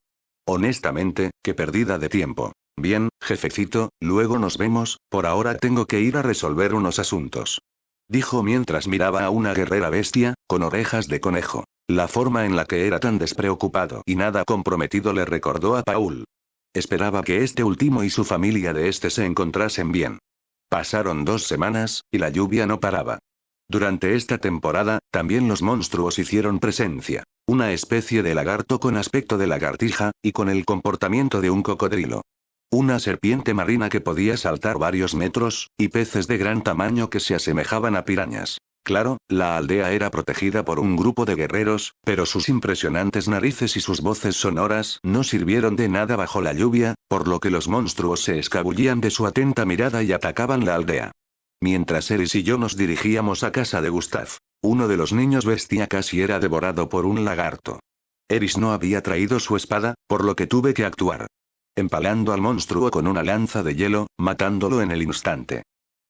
Honestamente, qué pérdida de tiempo. Bien, jefecito, luego nos vemos, por ahora tengo que ir a resolver unos asuntos. Dijo mientras miraba a una guerrera bestia, con orejas de conejo. La forma en la que era tan despreocupado y nada comprometido le recordó a Paul. Esperaba que este último y su familia de este se encontrasen bien. Pasaron 2 semanas, y la lluvia no paraba. Durante esta temporada, también los monstruos hicieron presencia. Una especie de lagarto con aspecto de lagartija, y con el comportamiento de un cocodrilo. Una serpiente marina que podía saltar varios metros, y peces de gran tamaño que se asemejaban a pirañas. Claro, la aldea era protegida por un grupo de guerreros, pero sus impresionantes narices y sus voces sonoras no sirvieron de nada bajo la lluvia, por lo que los monstruos se escabullían de su atenta mirada y atacaban la aldea. Mientras Eris y yo nos dirigíamos a casa de Gustav, uno de los niños bestia casi era devorado por un lagarto. Eris no había traído su espada, por lo que tuve que actuar. Empalando al monstruo con una lanza de hielo, matándolo en el instante.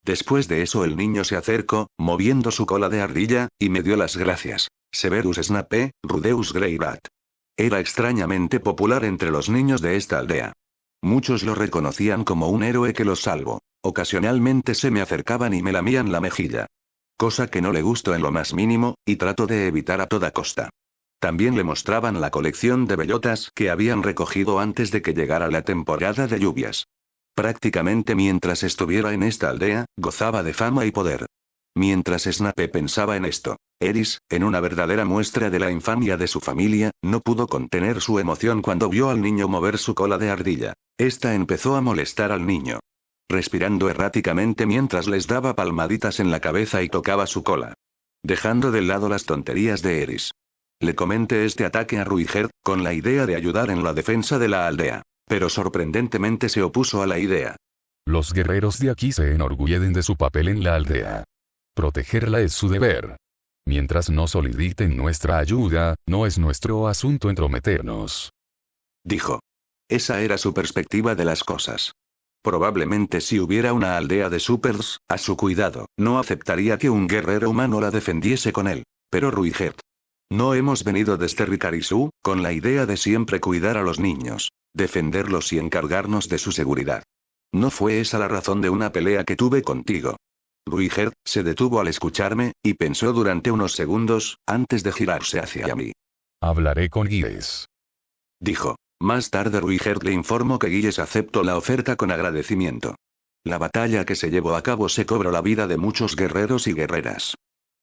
Después de eso el niño se acercó, moviendo su cola de ardilla, y me dio las gracias. Severus Snape, Rudeus Greybat. Era extrañamente popular entre los niños de esta aldea. Muchos lo reconocían como un héroe que los salvó. Ocasionalmente se me acercaban y me lamían la mejilla. Cosa que no le gustó en lo más mínimo, y trato de evitar a toda costa. También le mostraban la colección de bellotas que habían recogido antes de que llegara la temporada de lluvias. Prácticamente mientras estuviera en esta aldea, gozaba de fama y poder. Mientras Snape pensaba en esto, Eris, en una verdadera muestra de la infamia de su familia, no pudo contener su emoción cuando vio al niño mover su cola de ardilla. Esta empezó a molestar al niño. Respirando erráticamente mientras les daba palmaditas en la cabeza y tocaba su cola. Dejando de lado las tonterías de Eris. Le comenté este ataque a Ruigerd, con la idea de ayudar en la defensa de la aldea. Pero sorprendentemente se opuso a la idea. Los guerreros de aquí se enorgullecen de su papel en la aldea. Protegerla es su deber. Mientras no soliciten nuestra ayuda, no es nuestro asunto entrometernos. Dijo. Esa era su perspectiva de las cosas. Probablemente si hubiera una aldea de supers, a su cuidado, no aceptaría que un guerrero humano la defendiese con él. Pero Ruigerd. No hemos venido desde Ricarisu, con la idea de siempre cuidar a los niños, defenderlos y encargarnos de su seguridad. No fue esa la razón de una pelea que tuve contigo. Ruigerd se detuvo al escucharme, y pensó durante unos segundos, antes de girarse hacia mí. Hablaré con Giles. Dijo. Más tarde Ruigerd le informó que Giles aceptó la oferta con agradecimiento. La batalla que se llevó a cabo se cobró la vida de muchos guerreros y guerreras.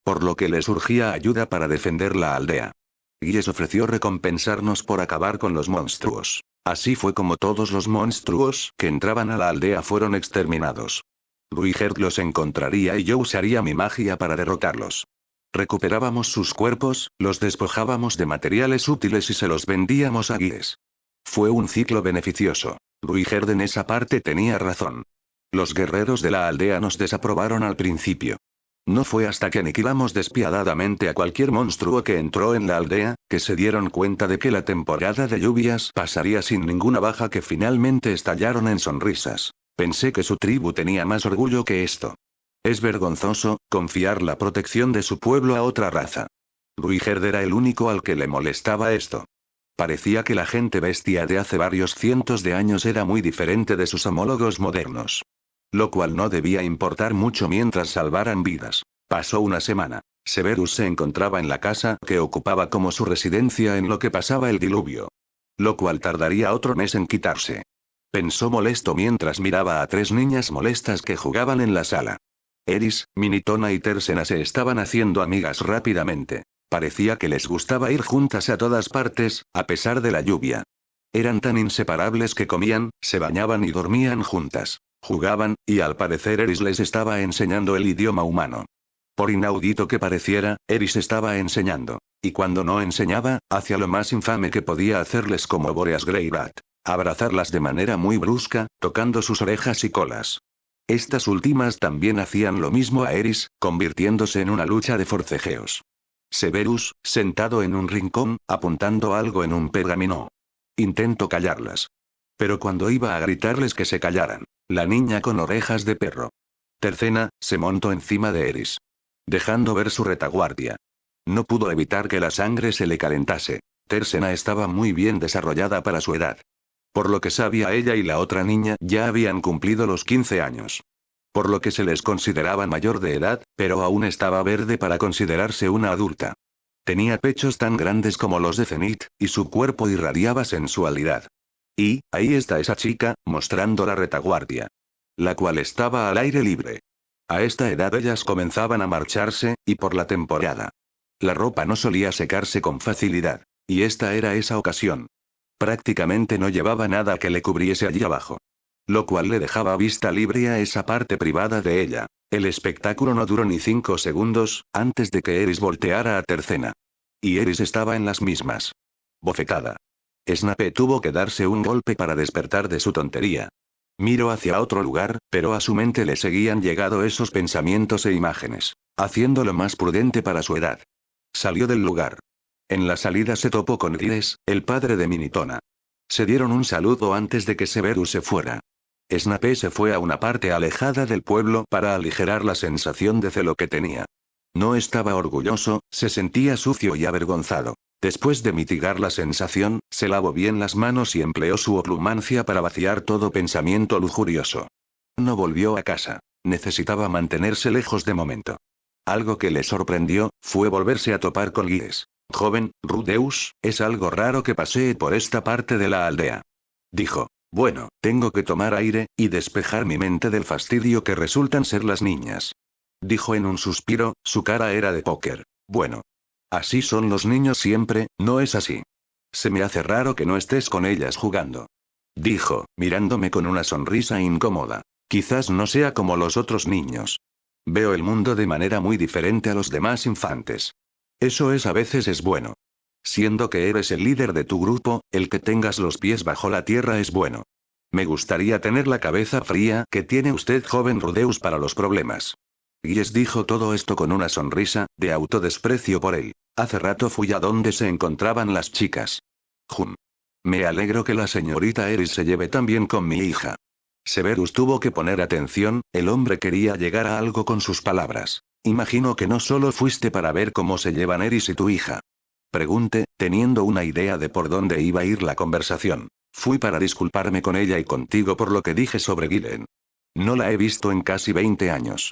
Por lo que le surgía ayuda para defender la aldea. Giles ofreció recompensarnos por acabar con los monstruos. Así fue como todos los monstruos que entraban a la aldea fueron exterminados. Ruigerd los encontraría y yo usaría mi magia para derrotarlos. Recuperábamos sus cuerpos, los despojábamos de materiales útiles y se los vendíamos a Giles. Fue un ciclo beneficioso. Ruigerd en esa parte tenía razón. Los guerreros de la aldea nos desaprobaron al principio. No fue hasta que aniquilamos despiadadamente a cualquier monstruo que entró en la aldea, que se dieron cuenta de que la temporada de lluvias pasaría sin ninguna baja que finalmente estallaron en sonrisas. Pensé que su tribu tenía más orgullo que esto. Es vergonzoso, confiar la protección de su pueblo a otra raza. Ruigerd era el único al que le molestaba esto. Parecía que la gente bestia de hace varios cientos de años era muy diferente de sus homólogos modernos. Lo cual no debía importar mucho mientras salvaran vidas. Pasó una semana. Severus se encontraba en la casa que ocupaba como su residencia en lo que pasaba el diluvio. Lo cual tardaría otro mes en quitarse. Pensó molesto mientras miraba a 3 niñas molestas que jugaban en la sala. Eris, Minitona y Tersena se estaban haciendo amigas rápidamente. Parecía que les gustaba ir juntas a todas partes, a pesar de la lluvia. Eran tan inseparables que comían, se bañaban y dormían juntas. Jugaban, y al parecer Eris les estaba enseñando el idioma humano. Por inaudito que pareciera, Eris estaba enseñando. Y cuando no enseñaba, hacía lo más infame que podía hacerles como Boreas Greyrat. Abrazarlas de manera muy brusca, tocando sus orejas y colas. Estas últimas también hacían lo mismo a Eris, convirtiéndose en una lucha de forcejeos. Severus, sentado en un rincón, apuntando algo en un pergamino. Intentó callarlas. Pero cuando iba a gritarles que se callaran, la niña con orejas de perro. Tersena, se montó encima de Eris. Dejando ver su retaguardia. No pudo evitar que la sangre se le calentase. Tersena estaba muy bien desarrollada para su edad. Por lo que sabía ella y la otra niña ya habían cumplido los 15 años. Por lo que se les consideraba mayor de edad, pero aún estaba verde para considerarse una adulta. Tenía pechos tan grandes como los de Zenith, y su cuerpo irradiaba sensualidad. Y, ahí está esa chica, mostrando la retaguardia. La cual estaba al aire libre. A esta edad ellas comenzaban a marcharse, y por la temporada. La ropa no solía secarse con facilidad. Y esta era esa ocasión. Prácticamente no llevaba nada que le cubriese allí abajo. Lo cual le dejaba vista libre a esa parte privada de ella. El espectáculo no duró ni 5 segundos, antes de que Eris volteara a Tersena. Y Eris estaba en las mismas. Bofetada. Snape tuvo que darse un golpe para despertar de su tontería. Miró hacia otro lugar, pero a su mente le seguían llegando esos pensamientos e imágenes, haciéndolo más prudente para su edad. Salió del lugar. En la salida se topó con Giles, el padre de Minitona. Se dieron un saludo antes de que Severus se fuera. Snape se fue a una parte alejada del pueblo para aligerar la sensación de celo que tenía. No estaba orgulloso, se sentía sucio y avergonzado. Después de mitigar la sensación, se lavó bien las manos y empleó su oclumancia para vaciar todo pensamiento lujurioso. No volvió a casa. Necesitaba mantenerse lejos de momento. Algo que le sorprendió, fue volverse a topar con Giles. Joven, Rudeus, es algo raro que pasee por esta parte de la aldea. Dijo. Bueno, tengo que tomar aire, y despejar mi mente del fastidio que resultan ser las niñas. Dijo en un suspiro, su cara era de póker. Bueno. Así son los niños siempre, ¿no es así? Se me hace raro que no estés con ellas jugando. Dijo, mirándome con una sonrisa incómoda. Quizás no sea como los otros niños. Veo el mundo de manera muy diferente a los demás infantes. Eso a veces es bueno. Siendo que eres el líder de tu grupo, el que tengas los pies bajo la tierra es bueno. Me gustaría tener la cabeza fría que tiene usted, joven Rudeus, para los problemas. Giles dijo todo esto con una sonrisa, de autodesprecio por él. Hace rato fui a donde se encontraban las chicas. Me alegro que la señorita Eris se lleve tan bien con mi hija. Severus tuvo que poner atención, el hombre quería llegar a algo con sus palabras. Imagino que no solo fuiste para ver cómo se llevan Eris y tu hija. Pregunté, teniendo una idea de por dónde iba a ir la conversación. Fui para disculparme con ella y contigo por lo que dije sobre Gillen. No la he visto en casi 20 años.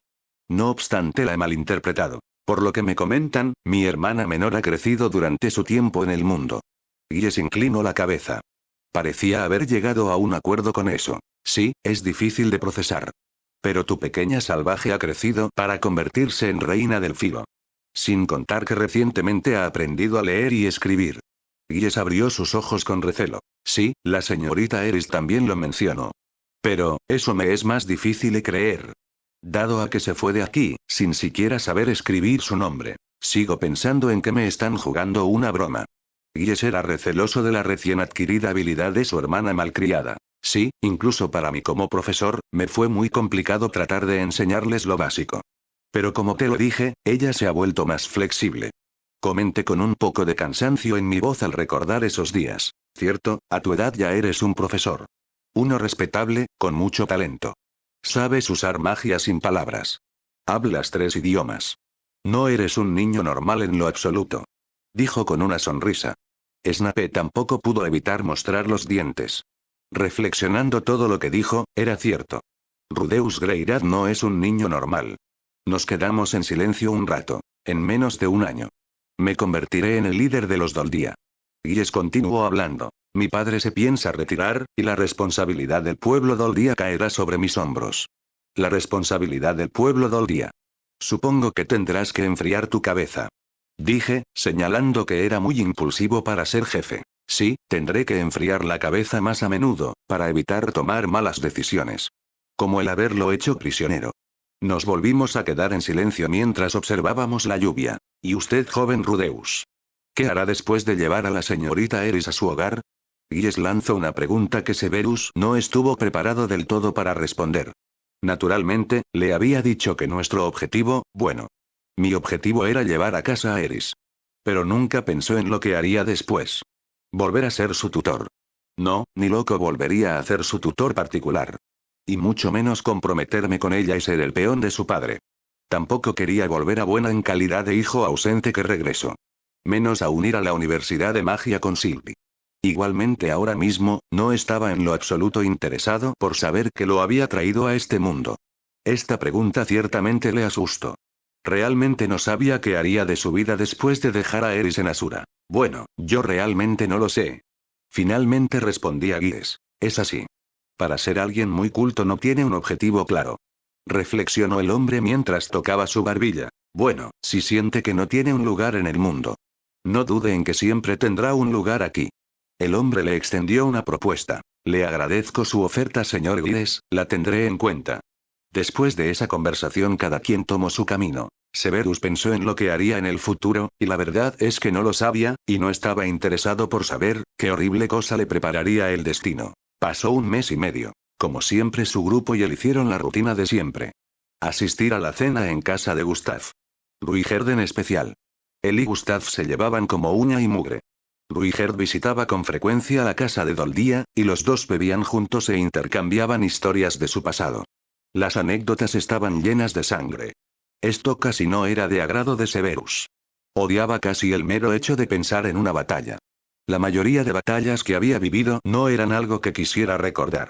No obstante, la he malinterpretado. Por lo que me comentan, mi hermana menor ha crecido durante su tiempo en el mundo. Giles inclinó la cabeza. Parecía haber llegado a un acuerdo con eso. Sí, es difícil de procesar. Pero tu pequeña salvaje ha crecido para convertirse en reina del filo. Sin contar que recientemente ha aprendido a leer y escribir. Giles abrió sus ojos con recelo. Sí, la señorita Eris también lo mencionó. Pero, eso me es más difícil de creer. Dado a que se fue de aquí, sin siquiera saber escribir su nombre. Sigo pensando en que me están jugando una broma. Giles era receloso de la recién adquirida habilidad de su hermana malcriada. Sí, incluso para mí como profesor, me fue muy complicado tratar de enseñarles lo básico. Pero como te lo dije, ella se ha vuelto más flexible. Comenté con un poco de cansancio en mi voz al recordar esos días. Cierto, a tu edad ya eres un profesor. Uno respetable, con mucho talento. Sabes usar magia sin palabras. Hablas 3 idiomas. No eres un niño normal en lo absoluto. Dijo con una sonrisa. Snape tampoco pudo evitar mostrar los dientes. Reflexionando todo lo que dijo, era cierto. Rudeus Greyrat no es un niño normal. Nos quedamos en silencio un rato. En menos de un año. Me convertiré en el líder de los Doldía. Giles continuó hablando. Mi padre se piensa retirar, y la responsabilidad del pueblo Doldía caerá sobre mis hombros. La responsabilidad del pueblo Doldía. Supongo que tendrás que enfriar tu cabeza. Dije, señalando que era muy impulsivo para ser jefe. Sí, tendré que enfriar la cabeza más a menudo, para evitar tomar malas decisiones. Como el haberlo hecho prisionero. Nos volvimos a quedar en silencio mientras observábamos la lluvia. ¿Y usted, joven Rudeus? ¿Qué hará después de llevar a la señorita Eris a su hogar? Giles lanzó una pregunta que Severus no estuvo preparado del todo para responder. Naturalmente, le había dicho que nuestro objetivo, bueno. Mi objetivo era llevar a casa a Eris. Pero nunca pensó en lo que haría después. Volver a ser su tutor. No, ni loco volvería a hacer su tutor particular. Y mucho menos comprometerme con ella y ser el peón de su padre. Tampoco quería volver a Buena en calidad de hijo ausente que regresó. Menos aún ir a la Universidad de Magia con Sylvie. Igualmente ahora mismo, no estaba en lo absoluto interesado por saber que lo había traído a este mundo. Esta pregunta ciertamente le asustó. Realmente no sabía qué haría de su vida después de dejar a Eris en Asura. Bueno, yo realmente no lo sé. Finalmente respondí a Giles. Es así. Para ser alguien muy culto no tiene un objetivo claro. Reflexionó el hombre mientras tocaba su barbilla. Bueno, si siente que no tiene un lugar en el mundo. No dude en que siempre tendrá un lugar aquí. El hombre le extendió una propuesta. Le agradezco su oferta, señor Giles, la tendré en cuenta. Después de esa conversación cada quien tomó su camino. Severus pensó en lo que haría en el futuro, y la verdad es que no lo sabía, y no estaba interesado por saber qué horrible cosa le prepararía el destino. Pasó 1 mes y medio. Como siempre su grupo y él hicieron la rutina de siempre. Asistir a la cena en casa de Gustav. Ruigerd en especial. Él y Gustav se llevaban como uña y mugre. Ruigerd visitaba con frecuencia la casa de Doldía, y los dos bebían juntos e intercambiaban historias de su pasado. Las anécdotas estaban llenas de sangre. Esto casi no era de agrado de Severus. Odiaba casi el mero hecho de pensar en una batalla. La mayoría de batallas que había vivido no eran algo que quisiera recordar.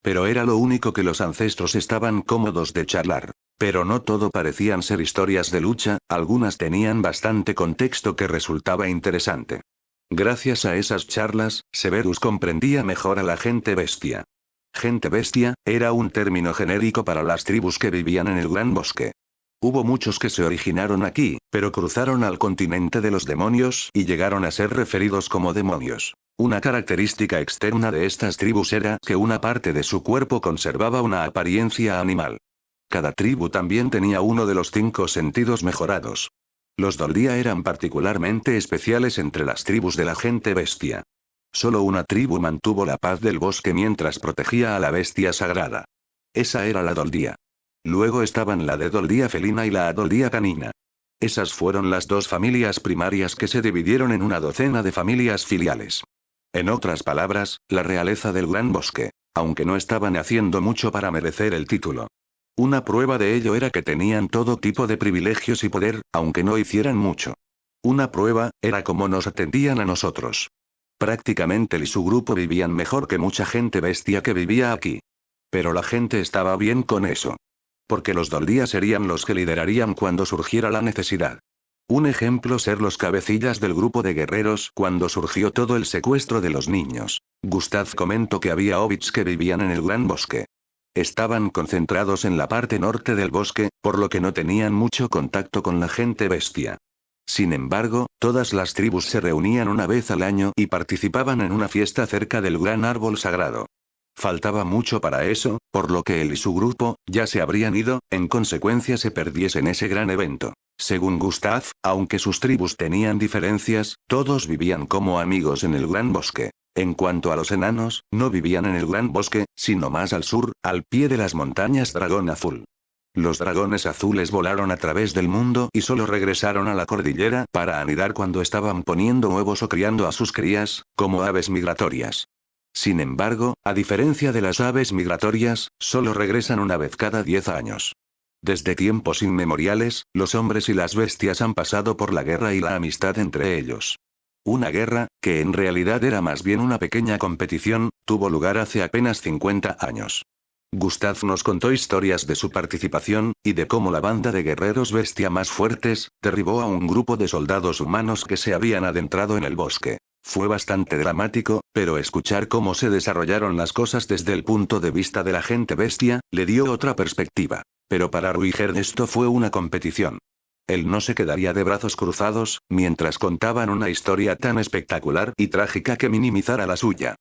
Pero era lo único que los ancestros estaban cómodos de charlar. Pero no todo parecían ser historias de lucha, algunas tenían bastante contexto que resultaba interesante. Gracias a esas charlas, Severus comprendía mejor a la gente bestia. Gente bestia, era un término genérico para las tribus que vivían en el Gran Bosque. Hubo muchos que se originaron aquí, pero cruzaron al continente de los demonios y llegaron a ser referidos como demonios. Una característica externa de estas tribus era que una parte de su cuerpo conservaba una apariencia animal. Cada tribu también tenía uno de los 5 sentidos mejorados. Los Doldía eran particularmente especiales entre las tribus de la gente bestia. Solo una tribu mantuvo la paz del bosque mientras protegía a la bestia sagrada. Esa era la Doldía. Luego estaban la de Doldía felina y la Doldía canina. Esas fueron las 2 familias primarias que se dividieron en una docena de familias filiales. En otras palabras, la realeza del Gran Bosque, aunque no estaban haciendo mucho para merecer el título. Una prueba de ello era que tenían todo tipo de privilegios y poder, aunque no hicieran mucho. Una prueba, era cómo nos atendían a nosotros. Prácticamente él y su grupo vivían mejor que mucha gente bestia que vivía aquí. Pero la gente estaba bien con eso. Porque los Doldía serían los que liderarían cuando surgiera la necesidad. Un ejemplo ser los cabecillas del grupo de guerreros cuando surgió todo el secuestro de los niños. Gustav comentó que había hobbits que vivían en el Gran Bosque. Estaban concentrados en la parte norte del bosque, por lo que no tenían mucho contacto con la gente bestia. Sin embargo, todas las tribus se reunían una vez al año y participaban en una fiesta cerca del gran árbol sagrado. Faltaba mucho para eso, por lo que él y su grupo, ya se habrían ido, en consecuencia se perdiesen ese gran evento. Según Gustav, aunque sus tribus tenían diferencias, todos vivían como amigos en el Gran Bosque. En cuanto a los enanos, no vivían en el Gran Bosque, sino más al sur, al pie de las montañas Dragón Azul. Los dragones azules volaron a través del mundo y solo regresaron a la cordillera para anidar cuando estaban poniendo huevos o criando a sus crías, como aves migratorias. Sin embargo, a diferencia de las aves migratorias, solo regresan una vez cada 10 años. Desde tiempos inmemoriales, los hombres y las bestias han pasado por la guerra y la amistad entre ellos. Una guerra, que en realidad era más bien una pequeña competición, tuvo lugar hace apenas 50 años. Gustav nos contó historias de su participación, y de cómo la banda de guerreros bestia más fuertes, derribó a un grupo de soldados humanos que se habían adentrado en el bosque. Fue bastante dramático, pero escuchar cómo se desarrollaron las cosas desde el punto de vista de la gente bestia, le dio otra perspectiva. Pero para Ruigerd esto fue una competición. Él no se quedaría de brazos cruzados, mientras contaban una historia tan espectacular y trágica que minimizara la suya.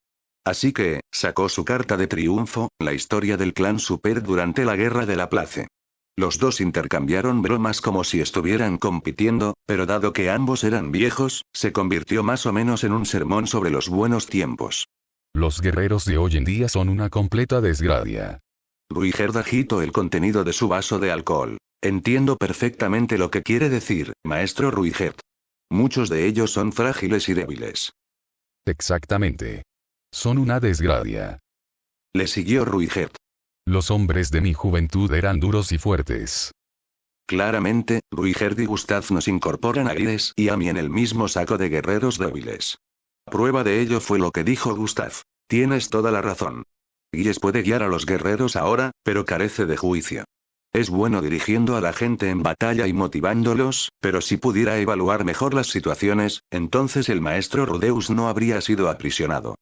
Así que, sacó su carta de triunfo, la historia del clan Super durante la guerra de la Place. Los dos intercambiaron bromas como si estuvieran compitiendo, pero dado que ambos eran viejos, se convirtió más o menos en un sermón sobre los buenos tiempos. Los guerreros de hoy en día son una completa desgracia. Ruigerd agitó el contenido de su vaso de alcohol. Entiendo perfectamente lo que quiere decir, maestro Ruigerd. Muchos de ellos son frágiles y débiles. Exactamente. Son una desgracia. Le siguió Ruigerd. Los hombres de mi juventud eran duros y fuertes. Claramente, Ruigerd y Gustav nos incorporan a Giles y a mí en el mismo saco de guerreros débiles. Prueba de ello fue lo que dijo Gustav. Tienes toda la razón. Giles puede guiar a los guerreros ahora, pero carece de juicio. Es bueno dirigiendo a la gente en batalla y motivándolos, pero si pudiera evaluar mejor las situaciones, entonces el maestro Rudeus no habría sido aprisionado.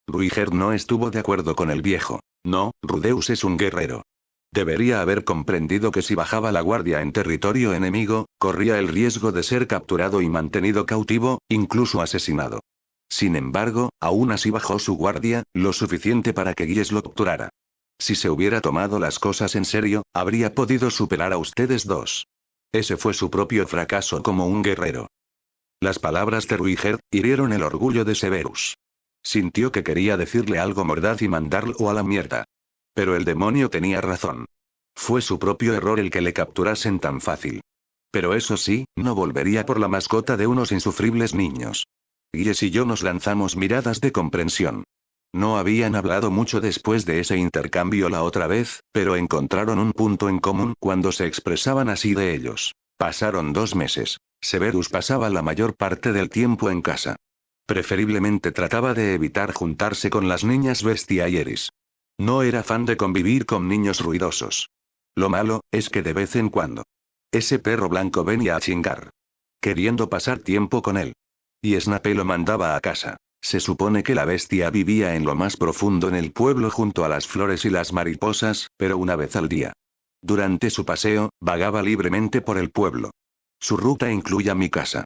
Ruigerd no estuvo de acuerdo con el viejo. No, Rudeus es un guerrero. Debería haber comprendido que si bajaba la guardia en territorio enemigo, corría el riesgo de ser capturado y mantenido cautivo, incluso asesinado. Sin embargo, aún así bajó su guardia, lo suficiente para que Giles lo capturara. Si se hubiera tomado las cosas en serio, habría podido superar a ustedes dos. Ese fue su propio fracaso como un guerrero. Las palabras de Ruigerd hirieron el orgullo de Severus. Sintió que quería decirle algo mordaz y mandarlo a la mierda. Pero el demonio tenía razón. Fue su propio error el que le capturasen tan fácil. Pero eso sí, no volvería por la mascota de unos insufribles niños. Giles y yo nos lanzamos miradas de comprensión. No habían hablado mucho después de ese intercambio la otra vez, pero encontraron un punto en común cuando se expresaban así de ellos. Pasaron 2 meses. Severus pasaba la mayor parte del tiempo en casa. Preferiblemente trataba de evitar juntarse con las niñas Bestia y Eris. No era fan de convivir con niños ruidosos. Lo malo, es que de vez en cuando, ese perro blanco venía a chingar, queriendo pasar tiempo con él. Y Snape lo mandaba a casa. Se supone que la bestia vivía en lo más profundo en el pueblo junto a las flores y las mariposas, pero una vez al día. Durante su paseo, vagaba libremente por el pueblo. Su ruta incluía mi casa.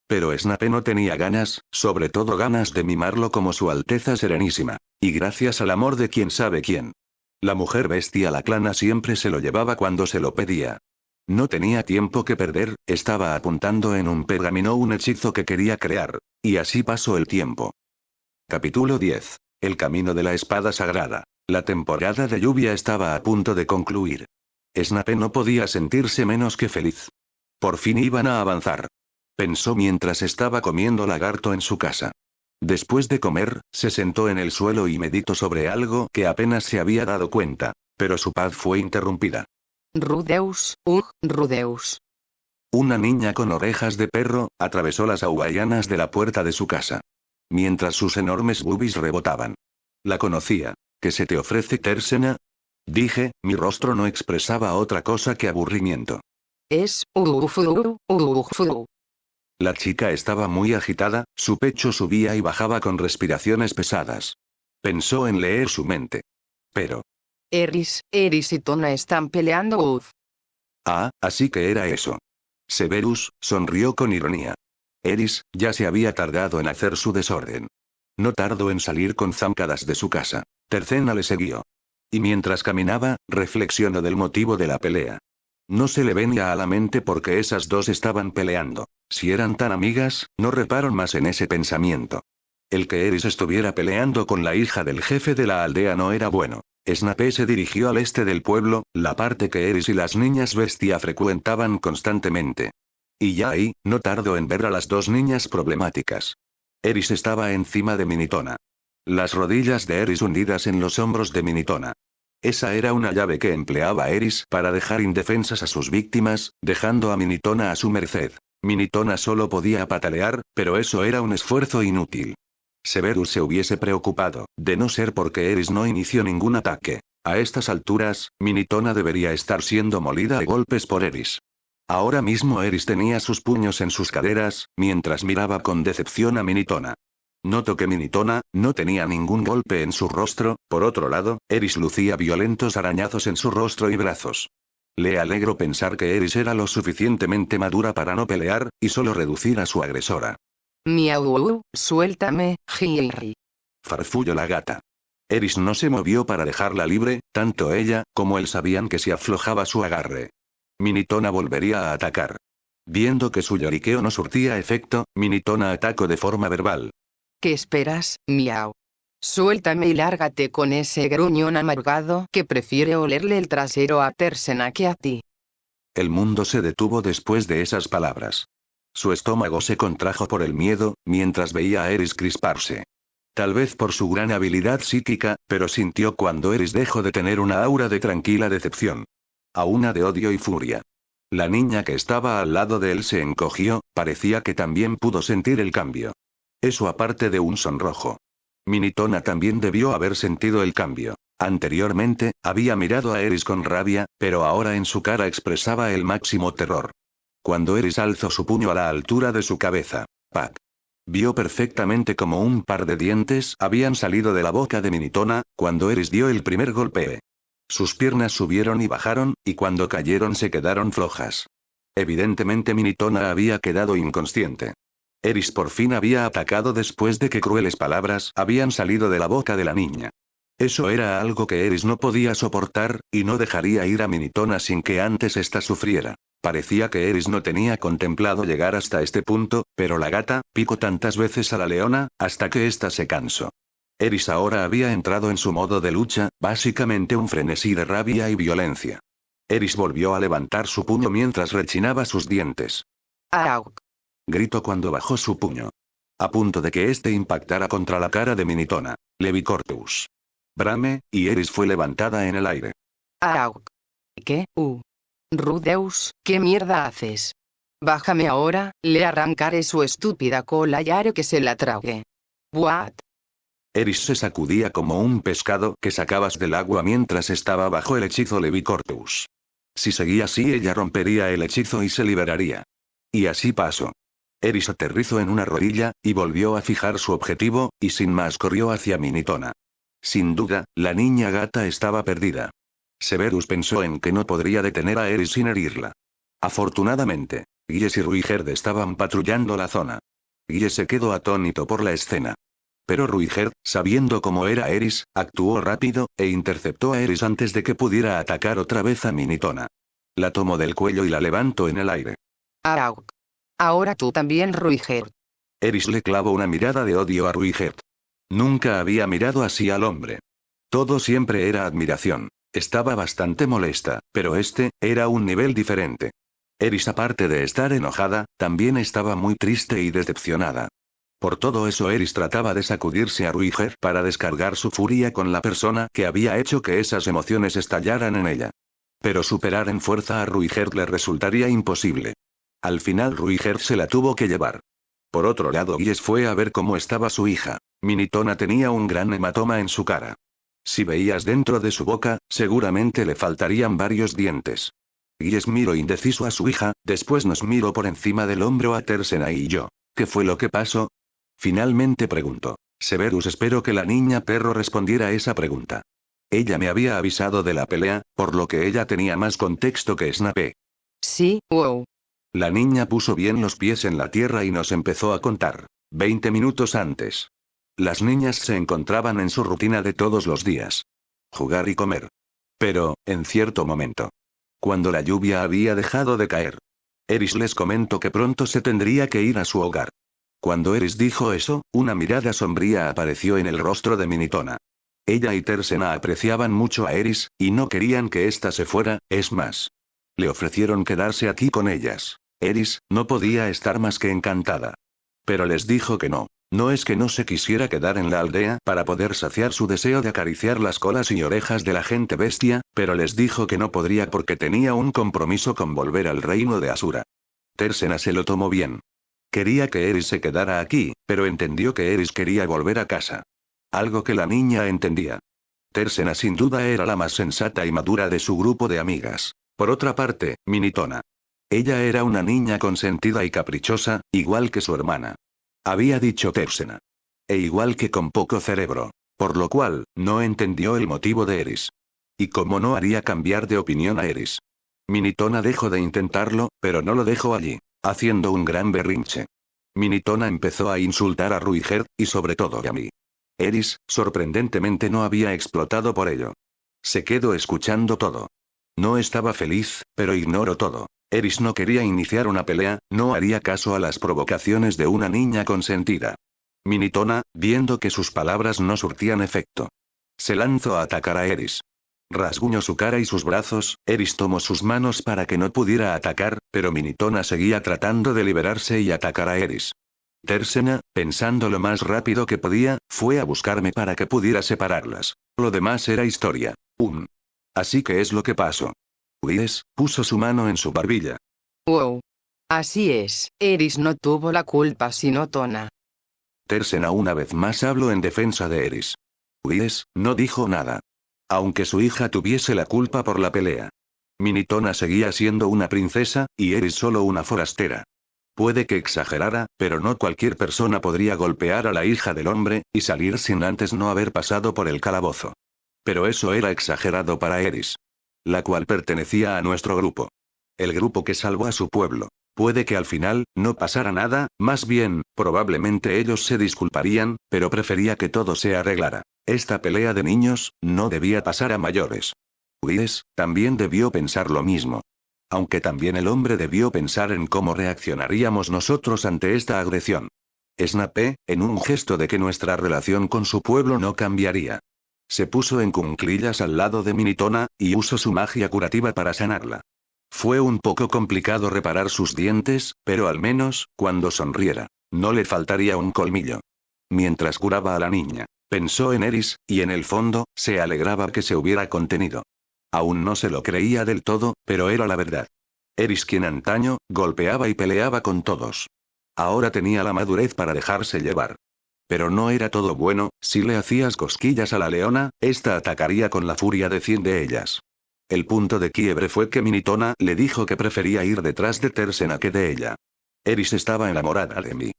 Pero Snape no tenía ganas, sobre todo ganas de mimarlo como su Alteza Serenísima. Y gracias al amor de quién sabe quién. La mujer bestia Laclana siempre se lo llevaba cuando se lo pedía. No tenía tiempo que perder, estaba apuntando en un pergamino un hechizo que quería crear. Y así pasó el tiempo. Capítulo 10. El camino de la espada sagrada. La temporada de lluvia estaba a punto de concluir. Snape no podía sentirse menos que feliz. Por fin iban a avanzar. Pensó mientras estaba comiendo lagarto en su casa. Después de comer, se sentó en el suelo y meditó sobre algo que apenas se había dado cuenta, pero su paz fue interrumpida. Rudeus, Rudeus. Una niña con orejas de perro, atravesó las aguayanas de la puerta de su casa. Mientras sus enormes bubis rebotaban. La conocía. ¿Qué se te ofrece, Tersena? Dije, mi rostro no expresaba otra cosa que aburrimiento. Es urufu. La chica estaba muy agitada, su pecho subía y bajaba con respiraciones pesadas. Pensó en leer su mente. Pero... Eris y Tona están peleando. Ah, así que era eso. Severus sonrió con ironía. Eris ya se había tardado en hacer su desorden. No tardó en salir con zancadas de su casa. Tercena le siguió. Y mientras caminaba, reflexionó del motivo de la pelea. No se le venía a la mente por qué esas dos estaban peleando. Si eran tan amigas, no reparó más en ese pensamiento. El que Eris estuviera peleando con la hija del jefe de la aldea no era bueno. Snape se dirigió al este del pueblo, la parte que Eris y las niñas bestia frecuentaban constantemente. Y ya ahí, no tardó en ver a las dos niñas problemáticas. Eris estaba encima de Minitona. Las rodillas de Eris hundidas en los hombros de Minitona. Esa era una llave que empleaba Eris para dejar indefensas a sus víctimas, dejando a Minitona a su merced. Minitona solo podía patalear, pero eso era un esfuerzo inútil. Severus se hubiese preocupado, de no ser porque Eris no inició ningún ataque. A estas alturas, Minitona debería estar siendo molida a golpes por Eris. Ahora mismo Eris tenía sus puños en sus caderas, mientras miraba con decepción a Minitona. Notó que Minitona no tenía ningún golpe en su rostro, por otro lado, Eris lucía violentos arañazos en su rostro y brazos. Le alegró pensar que Eris era lo suficientemente madura para no pelear, y solo reducir a su agresora. Miau, suéltame, Harry. Farfulló la gata. Eris no se movió para dejarla libre, tanto ella como él sabían que si aflojaba su agarre, Minitona volvería a atacar. Viendo que su lloriqueo no surtía efecto, Minitona atacó de forma verbal. ¿Qué esperas, miau? Suéltame y lárgate con ese gruñón amargado que prefiere olerle el trasero a Tersena que a ti. El mundo se detuvo después de esas palabras. Su estómago se contrajo por el miedo, mientras veía a Eris crisparse. Tal vez por su gran habilidad psíquica, pero sintió cuando Eris dejó de tener una aura de tranquila decepción. A una de odio y furia. La niña que estaba al lado de él se encogió, parecía que también pudo sentir el cambio. Eso aparte de un sonrojo. Minitona también debió haber sentido el cambio. Anteriormente, había mirado a Eris con rabia, pero ahora en su cara expresaba el máximo terror. Cuando Eris alzó su puño a la altura de su cabeza, ¡pac! Vio perfectamente como un par de dientes habían salido de la boca de Minitona, cuando Eris dio el primer golpe. Sus piernas subieron y bajaron, y cuando cayeron se quedaron flojas. Evidentemente Minitona había quedado inconsciente. Eris por fin había atacado después de que crueles palabras habían salido de la boca de la niña. Eso era algo que Eris no podía soportar, y no dejaría ir a Minitona sin que antes ésta sufriera. Parecía que Eris no tenía contemplado llegar hasta este punto, pero la gata picó tantas veces a la leona, hasta que ésta se cansó. Eris ahora había entrado en su modo de lucha, básicamente un frenesí de rabia y violencia. Eris volvió a levantar su puño mientras rechinaba sus dientes. ¡Auk! Gritó cuando bajó su puño. A punto de que éste impactara contra la cara de Minitona. Levicorteus. Brame, y Eris fue levantada en el aire. ¡Auk! ¿Qué? Rudeus, ¿qué mierda haces? Bájame ahora, le arrancaré su estúpida cola y haré que se la trague. ¿What? Eris se sacudía como un pescado que sacabas del agua mientras estaba bajo el hechizo Levicorteus. Si seguía así ella rompería el hechizo y se liberaría. Y así pasó. Eris aterrizó en una rodilla, y volvió a fijar su objetivo, y sin más corrió hacia Minitona. Sin duda, la niña gata estaba perdida. Severus pensó en que no podría detener a Eris sin herirla. Afortunadamente, Giles y Ruigerd estaban patrullando la zona. Giles se quedó atónito por la escena. Pero Ruigerd, sabiendo cómo era Eris, actuó rápido, e interceptó a Eris antes de que pudiera atacar otra vez a Minitona. La tomó del cuello y la levantó en el aire. ¡Auk! Ahora tú también, Ruigerd. Eris le clavó una mirada de odio a Ruigerd. Nunca había mirado así al hombre. Todo siempre era admiración. Estaba bastante molesta, pero este era un nivel diferente. Eris, aparte de estar enojada, también estaba muy triste y decepcionada. Por todo eso Eris trataba de sacudirse a Ruigerd para descargar su furia con la persona que había hecho que esas emociones estallaran en ella. Pero superar en fuerza a Ruigerd le resultaría imposible. Al final Ruigerd se la tuvo que llevar. Por otro lado Giles fue a ver cómo estaba su hija. Minitona tenía un gran hematoma en su cara. Si veías dentro de su boca, seguramente le faltarían varios dientes. Gies miró indeciso a su hija, después nos miró por encima del hombro a Tersena y yo. ¿Qué fue lo que pasó? Finalmente preguntó. Severus, espero que la niña perro respondiera a esa pregunta. Ella me había avisado de la pelea, por lo que ella tenía más contexto que Snape. Sí, wow. La niña puso bien los pies en la tierra y nos empezó a contar. 20 minutos antes. Las niñas se encontraban en su rutina de todos los días. Jugar y comer. Pero, en cierto momento. Cuando la lluvia había dejado de caer. Eris les comentó que pronto se tendría que ir a su hogar. Cuando Eris dijo eso, una mirada sombría apareció en el rostro de Minitona. Ella y Tersena apreciaban mucho a Eris, y no querían que ésta se fuera, es más. Le ofrecieron quedarse aquí con ellas. Eris no podía estar más que encantada. Pero les dijo que no. No es que no se quisiera quedar en la aldea para poder saciar su deseo de acariciar las colas y orejas de la gente bestia, pero les dijo que no podría porque tenía un compromiso con volver al reino de Asura. Tersena se lo tomó bien. Quería que Eris se quedara aquí, pero entendió que Eris quería volver a casa. Algo que la niña entendía. Tersena sin duda era la más sensata y madura de su grupo de amigas. Por otra parte, Minitona. Ella era una niña consentida y caprichosa, igual que su hermana. Había dicho Tersena. E igual que con poco cerebro. Por lo cual, no entendió el motivo de Eris. Y cómo no haría cambiar de opinión a Eris. Minitona dejó de intentarlo, pero no lo dejó allí, haciendo un gran berrinche. Minitona empezó a insultar a Ruiger, y sobre todo a mí. Eris, sorprendentemente no había explotado por ello. Se quedó escuchando todo. No estaba feliz, pero ignoró todo. Eris no quería iniciar una pelea, no haría caso a las provocaciones de una niña consentida. Minitona, viendo que sus palabras no surtían efecto. Se lanzó a atacar a Eris. Rasguñó su cara y sus brazos, Eris tomó sus manos para que no pudiera atacar, pero Minitona seguía tratando de liberarse y atacar a Eris. Tersena, pensando lo más rápido que podía, fue a buscarme para que pudiera separarlas. Lo demás era historia. Así que es lo que pasó. Gies puso su mano en su barbilla. Wow. Así es, Eris no tuvo la culpa sino Tona. Tersena una vez más habló en defensa de Eris. Gies no dijo nada. Aunque su hija tuviese la culpa por la pelea. Minitona seguía siendo una princesa, y Eris solo una forastera. Puede que exagerara, pero no cualquier persona podría golpear a la hija del hombre, y salir sin antes no haber pasado por el calabozo. Pero eso era exagerado para Eris. La cual pertenecía a nuestro grupo. El grupo que salvó a su pueblo. Puede que al final, no pasara nada, más bien, probablemente ellos se disculparían, pero prefería que todo se arreglara. Esta pelea de niños, no debía pasar a mayores. Gies también debió pensar lo mismo. Aunque también el hombre debió pensar en cómo reaccionaríamos nosotros ante esta agresión. Snape, en un gesto de que nuestra relación con su pueblo no cambiaría. Se puso en cuclillas al lado de Minitona, y usó su magia curativa para sanarla. Fue un poco complicado reparar sus dientes, pero al menos, cuando sonriera, no le faltaría un colmillo. Mientras curaba a la niña, pensó en Eris, y en el fondo, se alegraba que se hubiera contenido. Aún no se lo creía del todo, pero era la verdad. Eris, quien antaño, golpeaba y peleaba con todos. Ahora tenía la madurez para dejarse llevar. Pero no era todo bueno, si le hacías cosquillas a la leona, esta atacaría con la furia de 100 de ellas. El punto de quiebre fue que Minitona le dijo que prefería ir detrás de Tersena que de ella. Eris estaba enamorada de mí.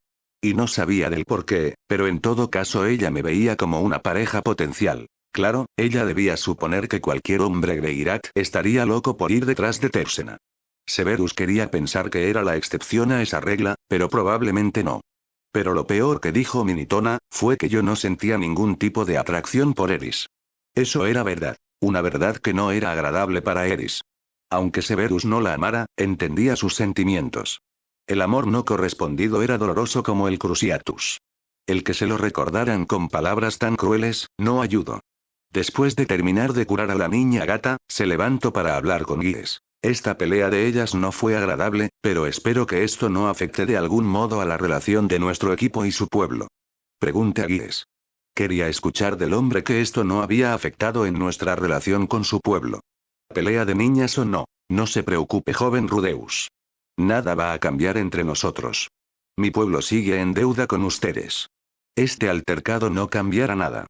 Y no sabía del por qué, pero en todo caso ella me veía como una pareja potencial. Claro, ella debía suponer que cualquier hombre Greirat estaría loco por ir detrás de Tersena. Severus quería pensar que era la excepción a esa regla, pero probablemente no. Pero lo peor que dijo Minitona, fue que yo no sentía ningún tipo de atracción por Eris. Eso era verdad. Una verdad que no era agradable para Eris. Aunque Severus no la amara, entendía sus sentimientos. El amor no correspondido era doloroso como el Cruciatus. El que se lo recordaran con palabras tan crueles, no ayudó. Después de terminar de curar a la niña gata, se levantó para hablar con Gies. Esta pelea de ellas no fue agradable, pero espero que esto no afecte de algún modo a la relación de nuestro equipo y su pueblo. Pregunté a Gies. Quería escuchar del hombre que esto no había afectado en nuestra relación con su pueblo. Pelea de niñas o no, no se preocupe, joven Rudeus. Nada va a cambiar entre nosotros. Mi pueblo sigue en deuda con ustedes. Este altercado no cambiará nada.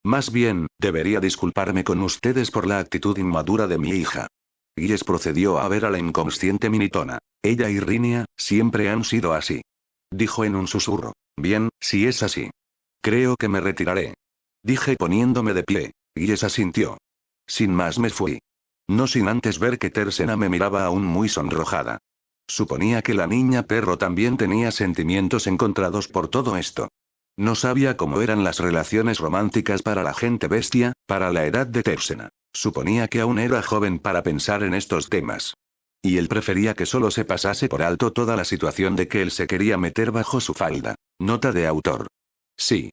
Más bien, debería disculparme con ustedes por la actitud inmadura de mi hija. Giles procedió a ver a la inconsciente Minitona. Ella y Rinia, siempre han sido así. Dijo en un susurro. Bien, si es así. Creo que me retiraré. Dije poniéndome de pie. Giles asintió. Sin más me fui. No sin antes ver que Tersena me miraba aún muy sonrojada. Suponía que la niña perro también tenía sentimientos encontrados por todo esto. No sabía cómo eran las relaciones románticas para la gente bestia, para la edad de Tersena. Suponía que aún era joven para pensar en estos temas. Y él prefería que solo se pasase por alto toda la situación de que él se quería meter bajo su falda. Nota de autor. Sí.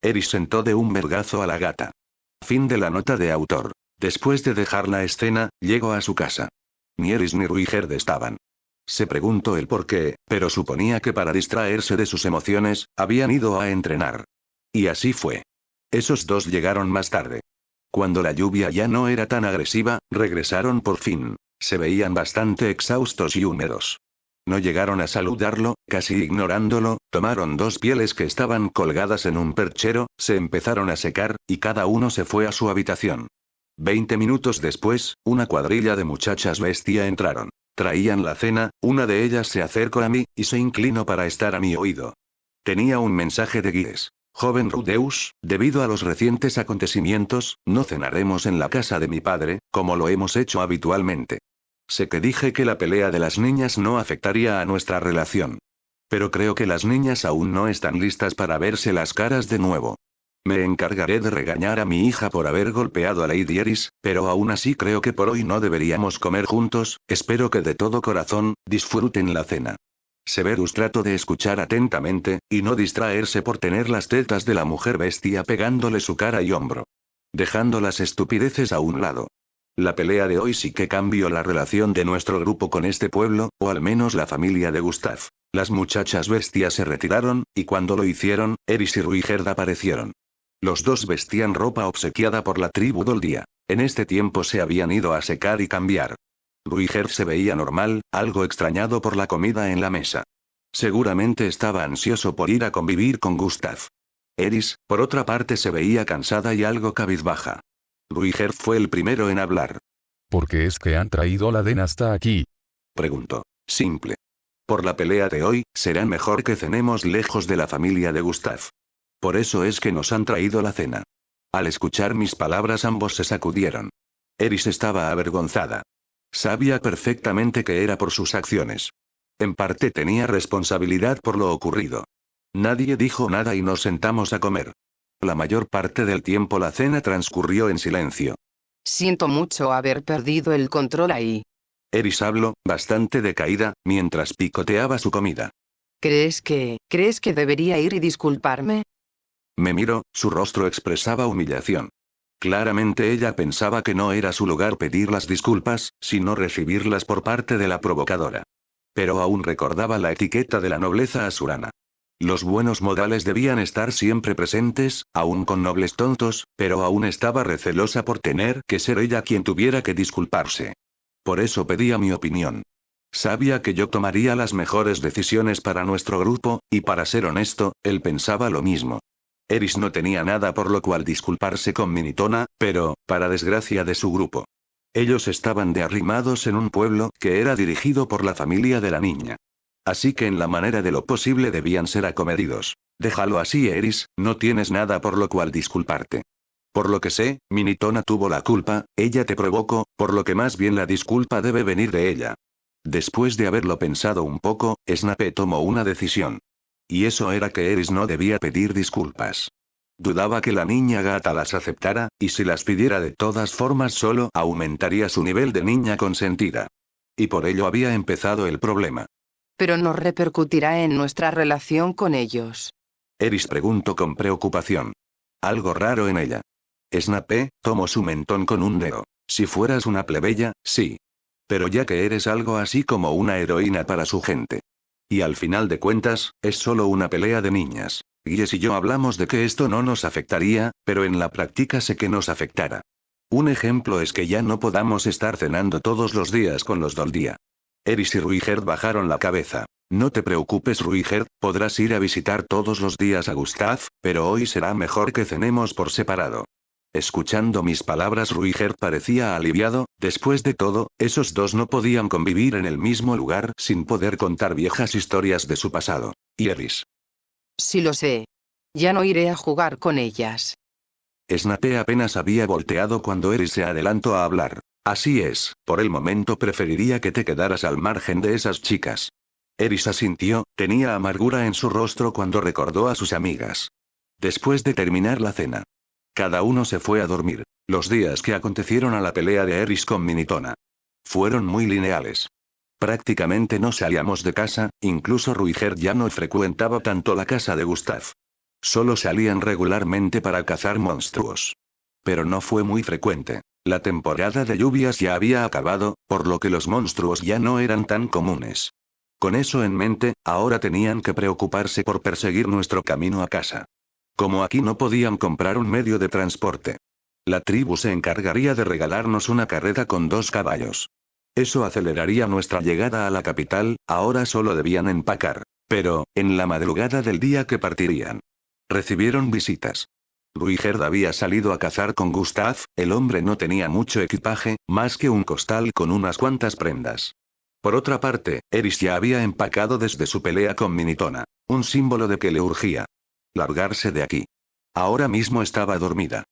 Eris sentó de un vergazo a la gata. Fin de la nota de autor. Después de dejar la escena, llegó a su casa. Ni Eris ni Ruigerd estaban. Se preguntó el por qué, pero suponía que para distraerse de sus emociones, habían ido a entrenar. Y así fue. Esos dos llegaron más tarde. Cuando la lluvia ya no era tan agresiva, regresaron por fin. Se veían bastante exhaustos y húmedos. No llegaron a saludarlo, casi ignorándolo, tomaron dos pieles que estaban colgadas en un perchero, se empezaron a secar, y cada uno se fue a su habitación. 20 minutos después, una cuadrilla de muchachas bestia entraron. Traían la cena, una de ellas se acercó a mí, y se inclinó para estar a mi oído. Tenía un mensaje de Giles. Joven Rudeus, debido a los recientes acontecimientos, no cenaremos en la casa de mi padre, como lo hemos hecho habitualmente. Sé que dije que la pelea de las niñas no afectaría a nuestra relación. Pero creo que las niñas aún no están listas para verse las caras de nuevo. Me encargaré de regañar a mi hija por haber golpeado a Lady Eris, pero aún así creo que por hoy no deberíamos comer juntos, espero que de todo corazón, disfruten la cena. Severus trató de escuchar atentamente, y no distraerse por tener las tetas de la mujer bestia pegándole su cara y hombro. Dejando las estupideces a un lado. La pelea de hoy sí que cambió la relación de nuestro grupo con este pueblo, o al menos la familia de Gustav. Las muchachas bestias se retiraron, y cuando lo hicieron, Eris y Ruigerd aparecieron. Los dos vestían ropa obsequiada por la tribu Doldia. En este tiempo se habían ido a secar y cambiar. Ruigerd se veía normal, algo extrañado por la comida en la mesa. Seguramente estaba ansioso por ir a convivir con Gustav. Eris, por otra parte, se veía cansada y algo cabizbaja. Ruigerd fue el primero en hablar. ¿Por qué es que han traído la den hasta aquí? Preguntó. Simple. Por la pelea de hoy, será mejor que cenemos lejos de la familia de Gustav. Por eso es que nos han traído la cena. Al escuchar mis palabras ambos se sacudieron. Eris estaba avergonzada. Sabía perfectamente que era por sus acciones. En parte tenía responsabilidad por lo ocurrido. Nadie dijo nada y nos sentamos a comer. La mayor parte del tiempo la cena transcurrió en silencio. Siento mucho haber perdido el control ahí. Eris habló, bastante decaída, mientras picoteaba su comida. ¿Crees que debería ir y disculparme? Me miró, su rostro expresaba humillación. Claramente ella pensaba que no era su lugar pedir las disculpas, sino recibirlas por parte de la provocadora. Pero aún recordaba la etiqueta de la nobleza asurana. Los buenos modales debían estar siempre presentes, aún con nobles tontos, pero aún estaba recelosa por tener que ser ella quien tuviera que disculparse. Por eso pedía mi opinión. Sabía que yo tomaría las mejores decisiones para nuestro grupo, y para ser honesto, él pensaba lo mismo. Eris no tenía nada por lo cual disculparse con Minitona, pero, para desgracia de su grupo. Ellos estaban de arrimados en un pueblo que era dirigido por la familia de la niña. Así que en la manera de lo posible debían ser acomedidos. Déjalo así, Eris, no tienes nada por lo cual disculparte. Por lo que sé, Minitona tuvo la culpa, ella te provocó, por lo que más bien la disculpa debe venir de ella. Después de haberlo pensado un poco, Snape tomó una decisión. Y eso era que Eris no debía pedir disculpas. Dudaba que la niña gata las aceptara, y si las pidiera de todas formas solo aumentaría su nivel de niña consentida. Y por ello había empezado el problema. Pero no repercutirá en nuestra relación con ellos. Eris preguntó con preocupación. Algo raro en ella. Snape tomó su mentón con un dedo. Si fueras una plebeya, sí. Pero ya que eres algo así como una heroína para su gente. Y al final de cuentas, es solo una pelea de niñas. Giles y yo hablamos de que esto no nos afectaría, pero en la práctica sé que nos afectará. Un ejemplo es que ya no podamos estar cenando todos los días con los Doldia. Eris y Ruigerd bajaron la cabeza. No te preocupes, Ruigerd, podrás ir a visitar todos los días a Gustav, pero hoy será mejor que cenemos por separado. Escuchando mis palabras, Ruiger parecía aliviado. Después de todo, esos dos no podían convivir en el mismo lugar sin poder contar viejas historias de su pasado. ¿Y Eris? Sí lo sé. Ya no iré a jugar con ellas. Snape apenas había volteado cuando Eris se adelantó a hablar. Así es, por el momento preferiría que te quedaras al margen de esas chicas. Eris asintió, tenía amargura en su rostro cuando recordó a sus amigas. Después de terminar la cena, cada uno se fue a dormir. Los días que acontecieron a la pelea de Eris con Minitona fueron muy lineales. Prácticamente no salíamos de casa, incluso Ruiger ya no frecuentaba tanto la casa de Gustav. Solo salían regularmente para cazar monstruos. Pero no fue muy frecuente. La temporada de lluvias ya había acabado, por lo que los monstruos ya no eran tan comunes. Con eso en mente, ahora tenían que preocuparse por perseguir nuestro camino a casa. Como aquí no podían comprar un medio de transporte, la tribu se encargaría de regalarnos una carreta con 2 caballos. Eso aceleraría nuestra llegada a la capital. Ahora solo debían empacar. Pero, en la madrugada del día que partirían, recibieron visitas. Ruiger había salido a cazar con Gustav. El hombre no tenía mucho equipaje, más que un costal con unas cuantas prendas. Por otra parte, Eris ya había empacado desde su pelea con Minitona, un símbolo de que le urgía largarse de aquí. Ahora mismo estaba dormida.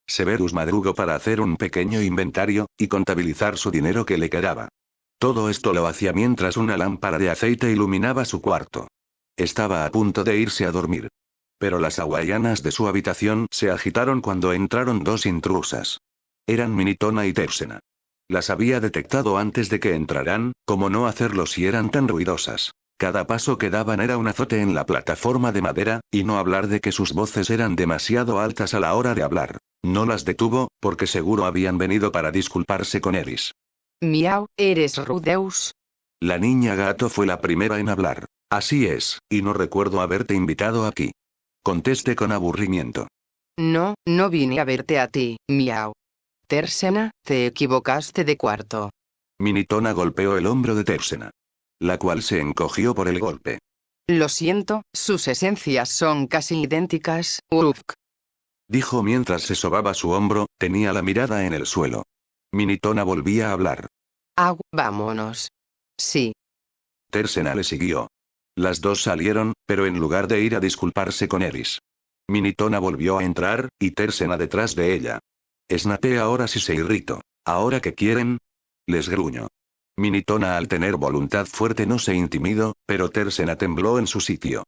Severus madrugó para hacer un pequeño inventario y contabilizar su dinero que le quedaba. Todo esto lo hacía mientras una lámpara de aceite iluminaba su cuarto. Estaba a punto de irse a dormir. Pero las hawaianas de su habitación se agitaron cuando entraron 2 intrusas. Eran Minitona y Tersena. Las había detectado antes de que entraran. ¿Cómo no hacerlo si eran tan ruidosas? Cada paso que daban era un azote en la plataforma de madera, y no hablar de que sus voces eran demasiado altas a la hora de hablar. No las detuvo, porque seguro habían venido para disculparse con Eris. Miau, ¿eres Rudeus? La niña gato fue la primera en hablar. Así es, y no recuerdo haberte invitado aquí. Contesté con aburrimiento. No, no vine a verte a ti, Miau. Tersena, te equivocaste de cuarto. Minitona golpeó el hombro de Tersena, la cual se encogió por el golpe. Lo siento, sus esencias son casi idénticas, Ufk. Dijo mientras se sobaba su hombro. Tenía la mirada en el suelo. Minitona volvía a hablar. Vámonos. Sí. Tersena le siguió. Las dos salieron, pero en lugar de ir a disculparse con Eris, Minitona volvió a entrar, y Tersena detrás de ella. Snape ahora sí se irritó. ¿Ahora qué quieren? Les gruñó. Minitona, al tener voluntad fuerte, no se intimidó, pero Tersena tembló en su sitio.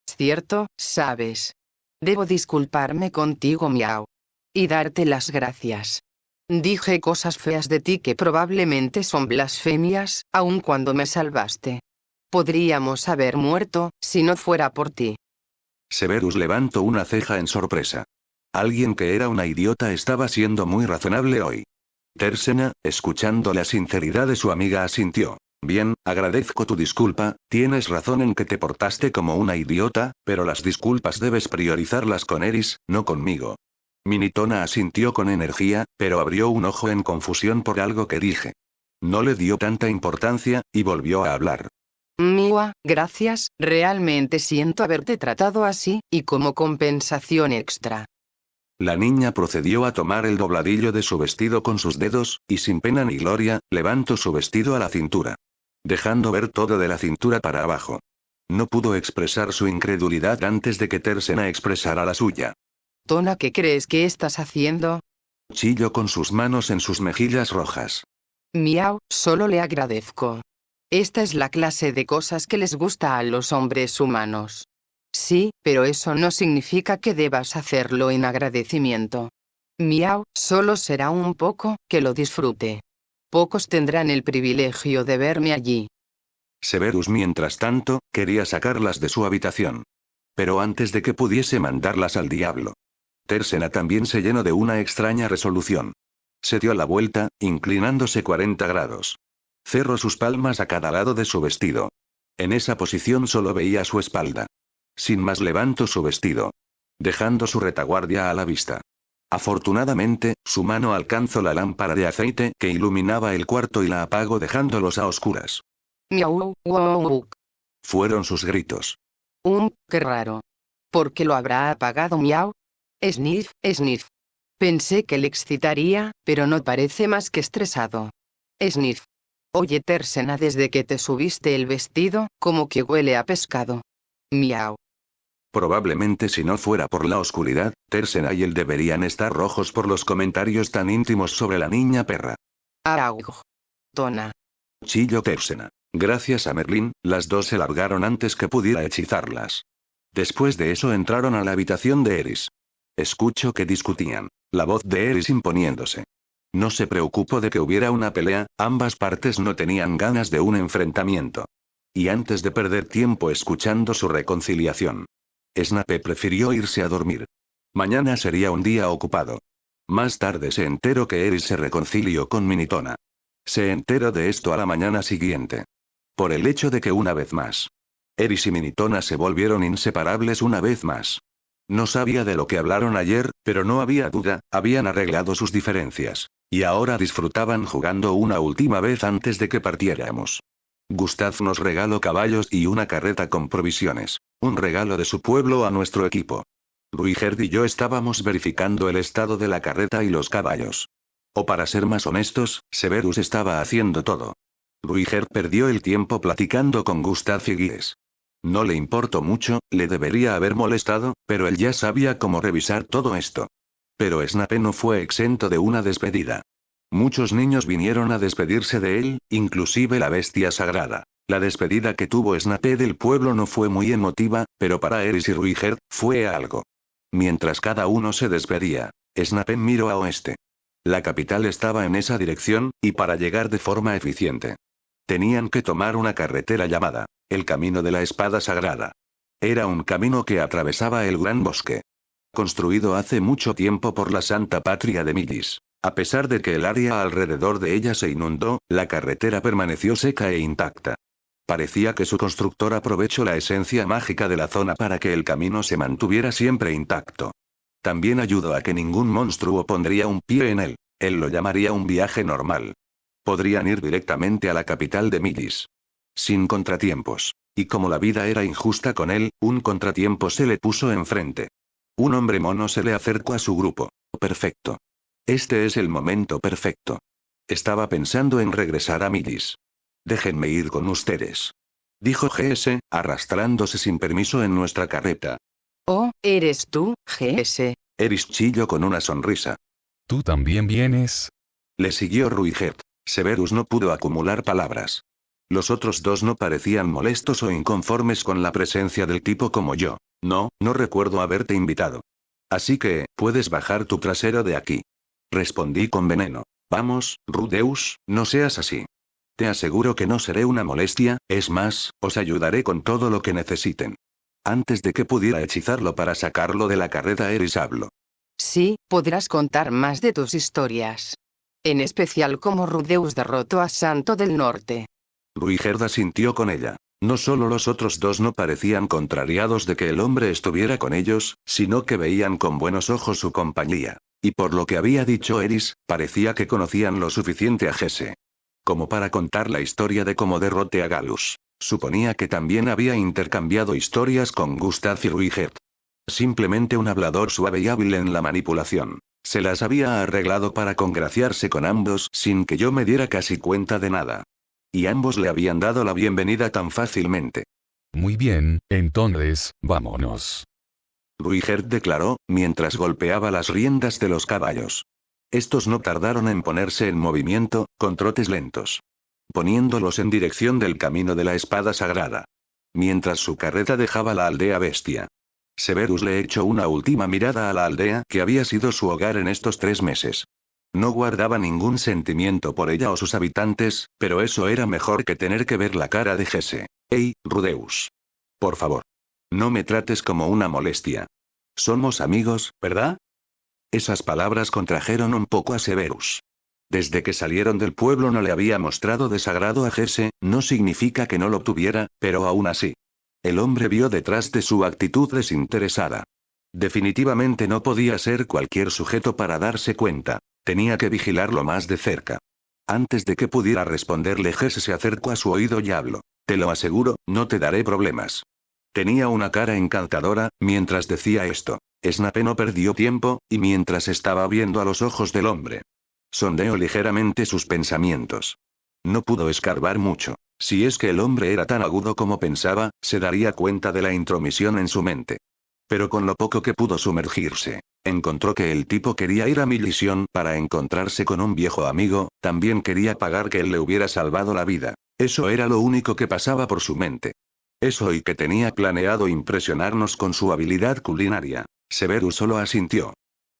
Cierto, sabes. Debo disculparme contigo, Miau. Y darte las gracias. Dije cosas feas de ti que probablemente son blasfemias, aun cuando me salvaste. Podríamos haber muerto, si no fuera por ti. Severus levantó una ceja en sorpresa. Alguien que era una idiota estaba siendo muy razonable hoy. Tersena, escuchando la sinceridad de su amiga, asintió. Bien, agradezco tu disculpa. Tienes razón en que te portaste como una idiota, pero las disculpas debes priorizarlas con Eris, no conmigo. Minitona asintió con energía, pero abrió un ojo en confusión por algo que dije. No le dio tanta importancia, y volvió a hablar. Miwa, gracias, realmente siento haberte tratado así, y como compensación extra. La niña procedió a tomar el dobladillo de su vestido con sus dedos, y sin pena ni gloria, levantó su vestido a la cintura, dejando ver todo de la cintura para abajo. No pudo expresar su incredulidad antes de que Tersena expresara la suya. Tona, ¿qué crees que estás haciendo? Chilló con sus manos en sus mejillas rojas. Miau, solo le agradezco. Esta es la clase de cosas que les gusta a los hombres humanos. Sí, pero eso no significa que debas hacerlo en agradecimiento. Miau, solo será un poco, que lo disfrute. Pocos tendrán el privilegio de verme allí. Severus, mientras tanto, quería sacarlas de su habitación. Pero antes de que pudiese mandarlas al diablo, Tersena también se llenó de una extraña resolución. Se dio la vuelta, inclinándose 40 grados. Cerró sus palmas a cada lado de su vestido. En esa posición solo veía su espalda. Sin más levantó su vestido, dejando su retaguardia a la vista. Afortunadamente, su mano alcanzó la lámpara de aceite que iluminaba el cuarto y la apagó, dejándolos a oscuras. Miau, wow. Fueron sus gritos. Qué raro. ¿Por qué lo habrá apagado, Miau? Sniff, sniff. Pensé que le excitaría, pero no parece más que estresado. Sniff. Oye Tersena, desde que te subiste el vestido, como que huele a pescado. Miau. Probablemente si no fuera por la oscuridad, Tersena y él deberían estar rojos por los comentarios tan íntimos sobre la niña perra. Araug. Tona. Chilló Tersena. Gracias a Merlín, las dos se largaron antes que pudiera hechizarlas. Después de eso entraron a la habitación de Eris. Escucho que discutían. La voz de Eris imponiéndose. No se preocupó de que hubiera una pelea, ambas partes no tenían ganas de un enfrentamiento. Y antes de perder tiempo escuchando su reconciliación, Snape prefirió irse a dormir. Mañana sería un día ocupado. Más tarde se enteró que Eris se reconcilió con Minitona. Se enteró de esto a la mañana siguiente. Por el hecho de que una vez más, Eris y Minitona se volvieron inseparables una vez más. No sabía de lo que hablaron ayer, pero no había duda, habían arreglado sus diferencias. Y ahora disfrutaban jugando una última vez antes de que partiéramos. Gustav nos regaló caballos y una carreta con provisiones. Un regalo de su pueblo a nuestro equipo. Ruigerd y yo estábamos verificando el estado de la carreta y los caballos. O para ser más honestos, Severus estaba haciendo todo. Ruigerd perdió el tiempo platicando con Gustav y Giles. No le importó mucho, le debería haber molestado, pero él ya sabía cómo revisar todo esto. Pero Snape no fue exento de una despedida. Muchos niños vinieron a despedirse de él, inclusive la bestia sagrada. La despedida que tuvo Snape del pueblo no fue muy emotiva, pero para Eris y Ruigerd, fue algo. Mientras cada uno se despedía, Snape miró a oeste. La capital estaba en esa dirección, y para llegar de forma eficiente, tenían que tomar una carretera llamada el Camino de la Espada Sagrada. Era un camino que atravesaba el gran bosque. Construido hace mucho tiempo por la Santa Patria de Millis. A pesar de que el área alrededor de ella se inundó, la carretera permaneció seca e intacta. Parecía que su constructor aprovechó la esencia mágica de la zona para que el camino se mantuviera siempre intacto. También ayudó a que ningún monstruo pondría un pie en él. Él lo llamaría un viaje normal. Podrían ir directamente a la capital de Millis. Sin contratiempos. Y como la vida era injusta con él, un contratiempo se le puso enfrente. Un hombre mono se le acercó a su grupo. Perfecto. Este es el momento perfecto. Estaba pensando en regresar a Millis. Déjenme ir con ustedes. Dijo GS, arrastrándose sin permiso en nuestra carreta. Oh, ¿eres tú, GS? Eris chilló con una sonrisa. ¿Tú también vienes? Le siguió Ruigerd. Severus no pudo acumular palabras. Los otros dos no parecían molestos o inconformes con la presencia del tipo como yo. No recuerdo haberte invitado. Así que, puedes bajar tu trasero de aquí. Respondí con veneno. Vamos, Rudeus, no seas así. Te aseguro que no seré una molestia, es más, os ayudaré con todo lo que necesiten. Antes de que pudiera hechizarlo para sacarlo de la carreta, Eris habló. Sí, podrás contar más de tus historias. En especial cómo Rudeus derrotó a Santo del Norte. Ruigerd asintió con ella. No solo los otros dos no parecían contrariados de que el hombre estuviera con ellos, sino que veían con buenos ojos su compañía. Y por lo que había dicho Eris, parecía que conocían lo suficiente a Gese como para contar la historia de cómo derroté a Galus. Suponía que también había intercambiado historias con Gustav y Ruigerd. Simplemente un hablador suave y hábil en la manipulación. Se las había arreglado para congraciarse con ambos sin que yo me diera casi cuenta de nada. Y ambos le habían dado la bienvenida tan fácilmente. Muy bien, entonces, vámonos. Ruigerd declaró, mientras golpeaba las riendas de los caballos. Estos no tardaron en ponerse en movimiento, con trotes lentos. Poniéndolos en dirección del camino de la espada sagrada. Mientras su carreta dejaba la aldea bestia. Severus le echó una última mirada a la aldea que había sido su hogar en estos 3 meses. No guardaba ningún sentimiento por ella o sus habitantes, pero eso era mejor que tener que ver la cara de Gese. Hey, Rudeus. Por favor. No me trates como una molestia. Somos amigos, ¿verdad? Esas palabras contrajeron un poco a Severus. Desde que salieron del pueblo no le había mostrado desagrado a Gese, no significa que no lo tuviera, pero aún así. El hombre vio detrás de su actitud desinteresada. Definitivamente no podía ser cualquier sujeto para darse cuenta. Tenía que vigilarlo más de cerca. Antes de que pudiera responderle, Gese se acercó a su oído y habló. Te lo aseguro, no te daré problemas. Tenía una cara encantadora, mientras decía esto. Snape no perdió tiempo, y mientras estaba viendo a los ojos del hombre, sondeó ligeramente sus pensamientos. No pudo escarbar mucho. Si es que el hombre era tan agudo como pensaba, se daría cuenta de la intromisión en su mente. Pero con lo poco que pudo sumergirse, encontró que el tipo quería ir a Millison para encontrarse con un viejo amigo, también quería pagar que él le hubiera salvado la vida. Eso era lo único que pasaba por su mente. Eso y que tenía planeado impresionarnos con su habilidad culinaria. Severus solo asintió.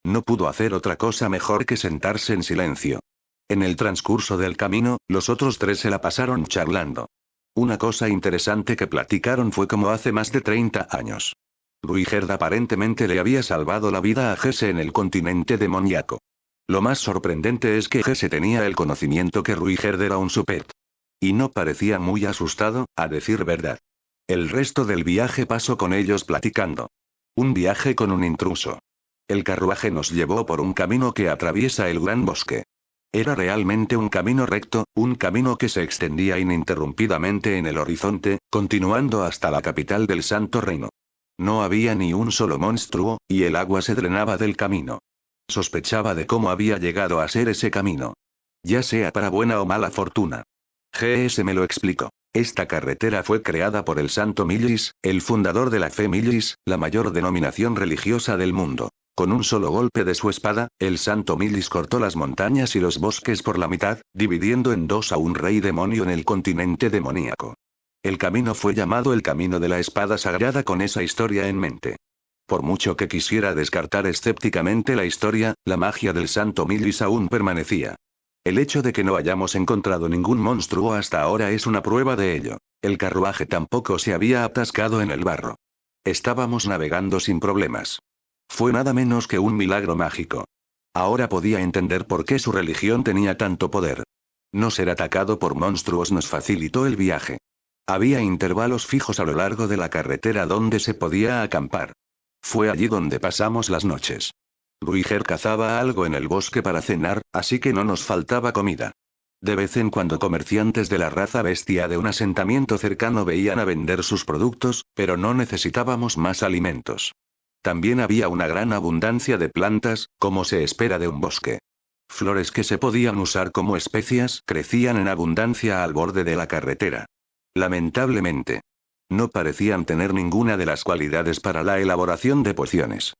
No pudo hacer otra cosa mejor que sentarse en silencio. En el transcurso del camino, los otros tres se la pasaron charlando. Una cosa interesante que platicaron fue como hace más de 30 años. Ruigerd aparentemente le había salvado la vida a Jesse en el continente demoníaco. Lo más sorprendente es que Jesse tenía el conocimiento que Ruigerd era un Supet. Y no parecía muy asustado, a decir verdad. El resto del viaje pasó con ellos platicando. Un viaje con un intruso. El carruaje nos llevó por un camino que atraviesa el gran bosque. Era realmente un camino recto, un camino que se extendía ininterrumpidamente en el horizonte, continuando hasta la capital del Santo Reino. No había ni un solo monstruo, y el agua se drenaba del camino. Sospechaba de cómo había llegado a ser ese camino. Ya sea para buena o mala fortuna. G.S. me lo explicó. Esta carretera fue creada por el Santo Millis, el fundador de la fe Millis, la mayor denominación religiosa del mundo. Con un solo golpe de su espada, el Santo Millis cortó las montañas y los bosques por la mitad, dividiendo en dos a un rey demonio en el continente demoníaco. El camino fue llamado el Camino de la Espada Sagrada con esa historia en mente. Por mucho que quisiera descartar escépticamente la historia, la magia del Santo Millis aún permanecía. El hecho de que no hayamos encontrado ningún monstruo hasta ahora es una prueba de ello. El carruaje tampoco se había atascado en el barro. Estábamos navegando sin problemas. Fue nada menos que un milagro mágico. Ahora podía entender por qué su religión tenía tanto poder. No ser atacado por monstruos nos facilitó el viaje. Había intervalos fijos a lo largo de la carretera donde se podía acampar. Fue allí donde pasamos las noches. Ruigerd cazaba algo en el bosque para cenar, así que no nos faltaba comida. De vez en cuando comerciantes de la raza bestia de un asentamiento cercano veían a vender sus productos, pero no necesitábamos más alimentos. También había una gran abundancia de plantas, como se espera de un bosque. Flores que se podían usar como especias crecían en abundancia al borde de la carretera. Lamentablemente, no parecían tener ninguna de las cualidades para la elaboración de pociones.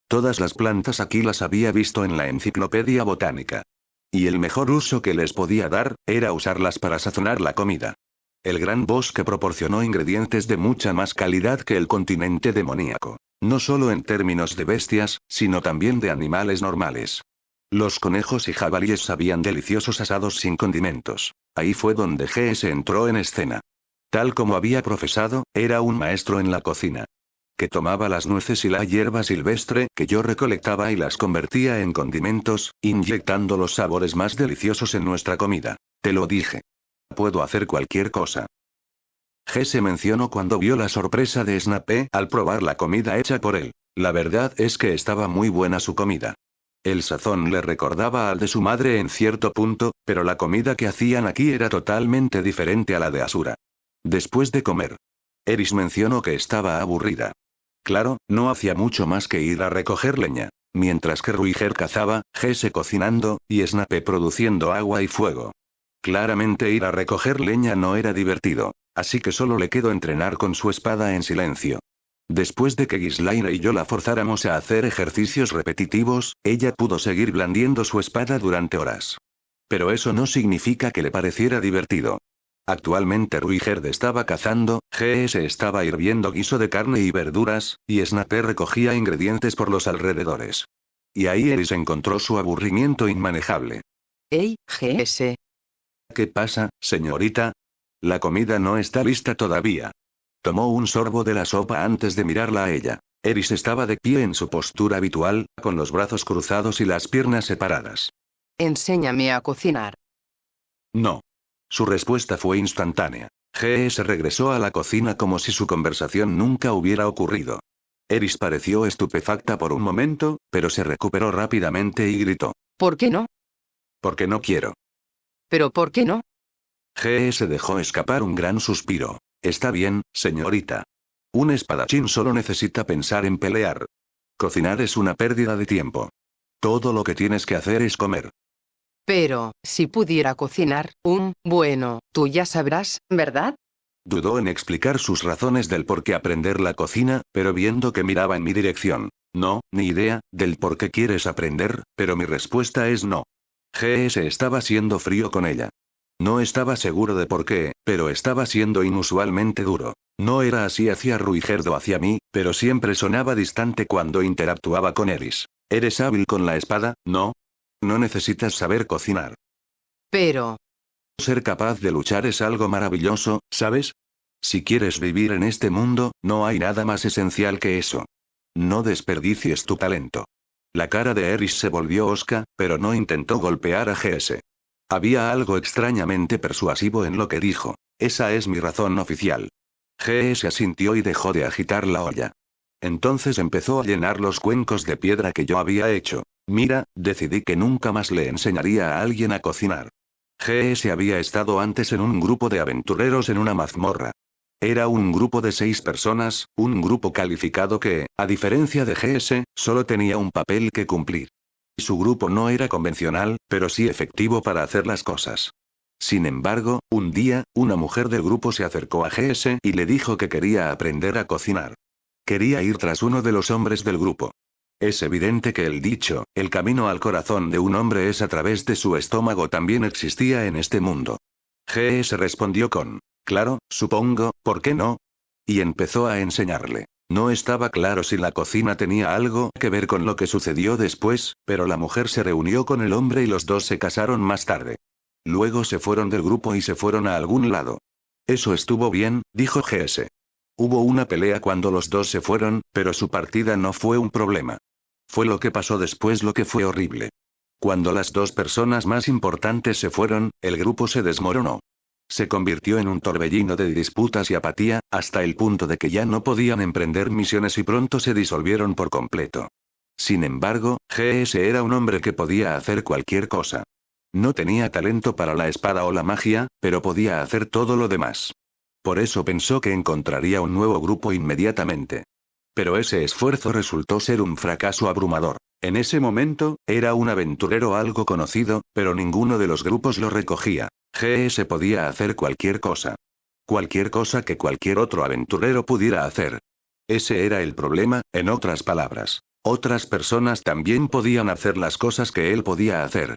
Todas las plantas aquí las había visto en la enciclopedia botánica. Y el mejor uso que les podía dar, era usarlas para sazonar la comida. El gran bosque proporcionó ingredientes de mucha más calidad que el continente demoníaco. No solo en términos de bestias, sino también de animales normales. Los conejos y jabalíes sabían deliciosos asados sin condimentos. Ahí fue donde G.S. entró en escena. Tal como había profesado, era un maestro en la cocina. Que tomaba las nueces y la hierba silvestre que yo recolectaba y las convertía en condimentos, inyectando los sabores más deliciosos en nuestra comida. Te lo dije. Puedo hacer cualquier cosa. G.S. mencionó cuando vio la sorpresa de Snape al probar la comida hecha por él. La verdad es que estaba muy buena su comida. El sazón le recordaba al de su madre en cierto punto, pero la comida que hacían aquí era totalmente diferente a la de Asura. Después de comer, Eris mencionó que estaba aburrida. Claro, no hacía mucho más que ir a recoger leña. Mientras que Ruigerd cazaba, G.S. cocinando, y Snape produciendo agua y fuego. Claramente ir a recoger leña no era divertido, así que solo le quedó entrenar con su espada en silencio. Después de que Ghislaine y yo la forzáramos a hacer ejercicios repetitivos, ella pudo seguir blandiendo su espada durante horas. Pero eso no significa que le pareciera divertido. Actualmente Ruigerd estaba cazando, G.S. estaba hirviendo guiso de carne y verduras, y Snape recogía ingredientes por los alrededores. Y ahí Eris encontró su aburrimiento inmanejable. Hey, G.S. ¿Qué pasa, señorita? La comida no está lista todavía. Tomó un sorbo de la sopa antes de mirarla a ella. Eris estaba de pie en su postura habitual, con los brazos cruzados y las piernas separadas. Enséñame a cocinar. No. Su respuesta fue instantánea. G.S. regresó a la cocina como si su conversación nunca hubiera ocurrido. Eris pareció estupefacta por un momento, pero se recuperó rápidamente y gritó. ¿Por qué no? Porque no quiero. ¿Pero por qué no? G.S. dejó escapar un gran suspiro. Está bien, señorita. Un espadachín solo necesita pensar en pelear. Cocinar es una pérdida de tiempo. Todo lo que tienes que hacer es comer. Pero, si pudiera cocinar, bueno, tú ya sabrás, ¿verdad? Dudó en explicar sus razones del por qué aprender la cocina, pero viendo que miraba en mi dirección. No, ni idea, del por qué quieres aprender, pero mi respuesta es no. GS estaba siendo frío con ella. No estaba seguro de por qué, pero estaba siendo inusualmente duro. No era así hacia Ruigerd o hacia mí, pero siempre sonaba distante cuando interactuaba con Eris. ¿Eres hábil con la espada? No. No necesitas saber cocinar. Pero, Ser capaz de luchar es algo maravilloso, ¿sabes? Si quieres vivir en este mundo, no hay nada más esencial que eso. No desperdicies tu talento. La cara de Eris se volvió hosca, pero no intentó golpear a GS. Había algo extrañamente persuasivo en lo que dijo. Esa es mi razón oficial. GS asintió y dejó de agitar la olla. Entonces empezó a llenar los cuencos de piedra que yo había hecho. Mira, decidí que nunca más le enseñaría a alguien a cocinar. GS había estado antes en un grupo de aventureros en una mazmorra. Era un grupo de 6 personas, un grupo calificado que, a diferencia de GS, solo tenía un papel que cumplir. Su grupo no era convencional, pero sí efectivo para hacer las cosas. Sin embargo, un día, una mujer del grupo se acercó a GS y le dijo que quería aprender a cocinar. Quería ir tras uno de los hombres del grupo. Es evidente que el dicho, el camino al corazón de un hombre es a través de su estómago, también existía en este mundo. GS respondió con, claro, supongo, ¿por qué no? Y empezó a enseñarle. No estaba claro si la cocina tenía algo que ver con lo que sucedió después, pero la mujer se reunió con el hombre y los dos se casaron más tarde. Luego se fueron del grupo y se fueron a algún lado. Eso estuvo bien, dijo GS. Hubo una pelea cuando los dos se fueron, pero su partida no fue un problema. Fue lo que pasó después lo que fue horrible. Cuando las dos personas más importantes se fueron, el grupo se desmoronó. Se convirtió en un torbellino de disputas y apatía, hasta el punto de que ya no podían emprender misiones y pronto se disolvieron por completo. Sin embargo, GS era un hombre que podía hacer cualquier cosa. No tenía talento para la espada o la magia, pero podía hacer todo lo demás. Por eso pensó que encontraría un nuevo grupo inmediatamente. Pero ese esfuerzo resultó ser un fracaso abrumador. En ese momento, era un aventurero algo conocido, pero ninguno de los grupos lo recogía. GS podía hacer cualquier cosa. Cualquier cosa que cualquier otro aventurero pudiera hacer. Ese era el problema, en otras palabras. Otras personas también podían hacer las cosas que él podía hacer.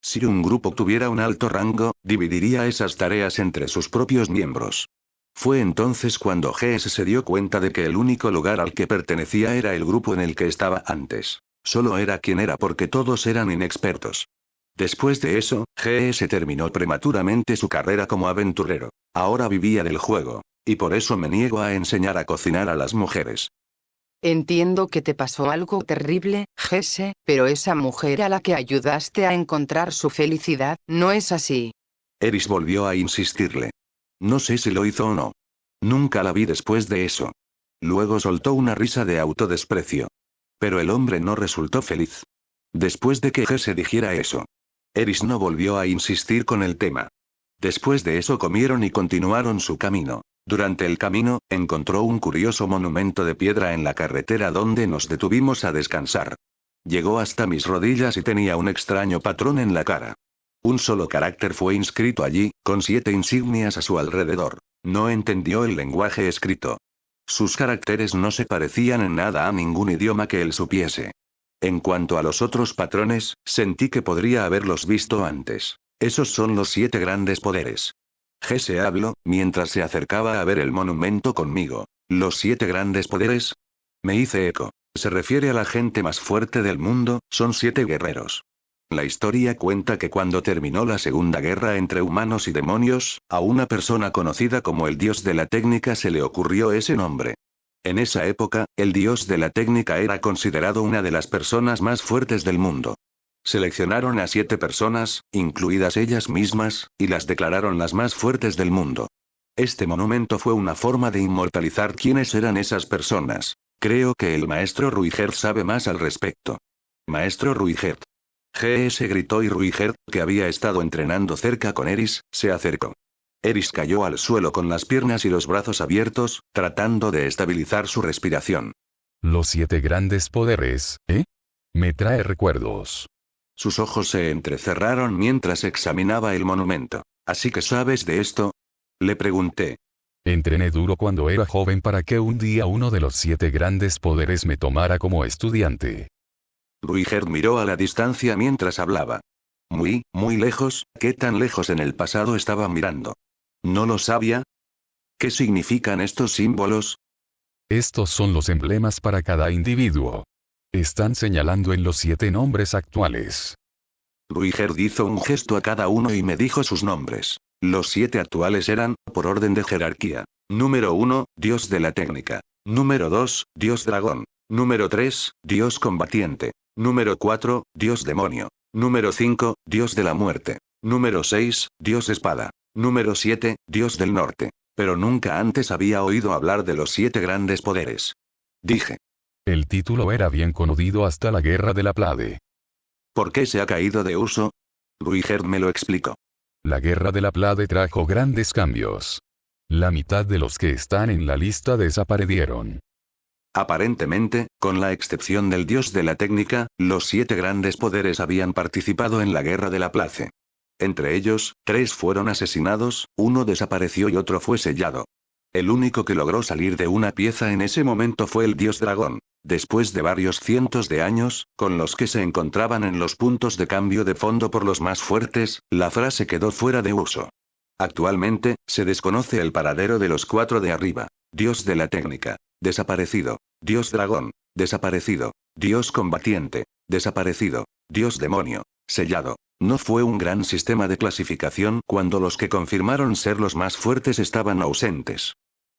Si un grupo tuviera un alto rango, dividiría esas tareas entre sus propios miembros. Fue entonces cuando GS se dio cuenta de que el único lugar al que pertenecía era el grupo en el que estaba antes. Solo era quien era porque todos eran inexpertos. Después de eso, GS terminó prematuramente su carrera como aventurero. Ahora vivía del juego. Y por eso me niego a enseñar a cocinar a las mujeres. entiendo que te pasó algo terrible, Jesse, pero esa mujer a la que ayudaste a encontrar su felicidad, ¿no es así? Eris volvió a insistirle. No sé si lo hizo o no. Nunca la vi después de eso. Luego soltó una risa de autodesprecio. Pero el hombre no resultó feliz. Después de que Jesse dijera eso. Eris no volvió a insistir con el tema. Después de eso comieron y continuaron su camino. Durante el camino, encontró un curioso monumento de piedra en la carretera donde nos detuvimos a descansar. Llegó hasta mis rodillas y tenía un extraño patrón en la cara. Un solo carácter fue inscrito allí, con 7 insignias a su alrededor. No entendió el lenguaje escrito. Sus caracteres no se parecían en nada a ningún idioma que él supiese. En cuanto a los otros patrones, sentí que podría haberlos visto antes. Esos son los 7 grandes poderes. Jesse habló, mientras se acercaba a ver el monumento conmigo. ¿Los 7 grandes poderes? Me hice eco. Se refiere a la gente más fuerte del mundo, son 7 guerreros. La historia cuenta que cuando terminó la Segunda Guerra entre humanos y demonios, a una persona conocida como el dios de la técnica se le ocurrió ese nombre. En esa época, el dios de la técnica era considerado una de las personas más fuertes del mundo. Seleccionaron a 7 personas, incluidas ellas mismas, y las declararon las más fuertes del mundo. Este monumento fue una forma de inmortalizar quiénes eran esas personas. Creo que el maestro Ruigerd sabe más al respecto. Maestro Ruigerd. GS gritó y Ruigerd, que había estado entrenando cerca con Eris, se acercó. Eris cayó al suelo con las piernas y los brazos abiertos, tratando de estabilizar su respiración. Los 7 grandes poderes, ¿eh? Me trae recuerdos. Sus ojos se entrecerraron mientras examinaba el monumento. ¿Así que sabes de esto? Le pregunté. Entrené duro cuando era joven para que un día uno de los 7 grandes poderes me tomara como estudiante. Ruigerd miró a la distancia mientras hablaba. Muy, muy lejos. ¿Qué tan lejos en el pasado estaba mirando? ¿No lo sabía? ¿Qué significan estos símbolos? Estos son los emblemas para cada individuo. Están señalando en los 7 nombres actuales. Ruigerd hizo un gesto a cada uno y me dijo sus nombres. Los 7 actuales eran, por orden de jerarquía. Número 1, Dios de la técnica. Número 2, Dios dragón. Número 3, Dios combatiente. Número 4, Dios demonio. Número 5, Dios de la muerte. Número 6, Dios espada. Número 7, Dios del norte. Pero nunca antes había oído hablar de los 7 grandes poderes. Dije. El título era bien conocido hasta la Guerra de la Plade. ¿Por qué se ha caído de uso? Ruigerd me lo explicó. La Guerra de la Plade trajo grandes cambios. La mitad de los que están en la lista desaparecieron. Aparentemente, con la excepción del dios de la técnica, los 7 grandes poderes habían participado en la Guerra de la Place. Entre ellos, 3 fueron asesinados, 1 desapareció y otro fue sellado. El único que logró salir de una pieza en ese momento fue el dios dragón. Después de varios cientos de años, con los que se encontraban en los puntos de cambio de fondo por los más fuertes, la frase quedó fuera de uso. Actualmente, se desconoce el paradero de los 4 de arriba. Dios de la técnica. Desaparecido. Dios dragón. Desaparecido. Dios combatiente. Desaparecido. Dios demonio. Sellado. No fue un gran sistema de clasificación cuando los que confirmaron ser los más fuertes estaban ausentes.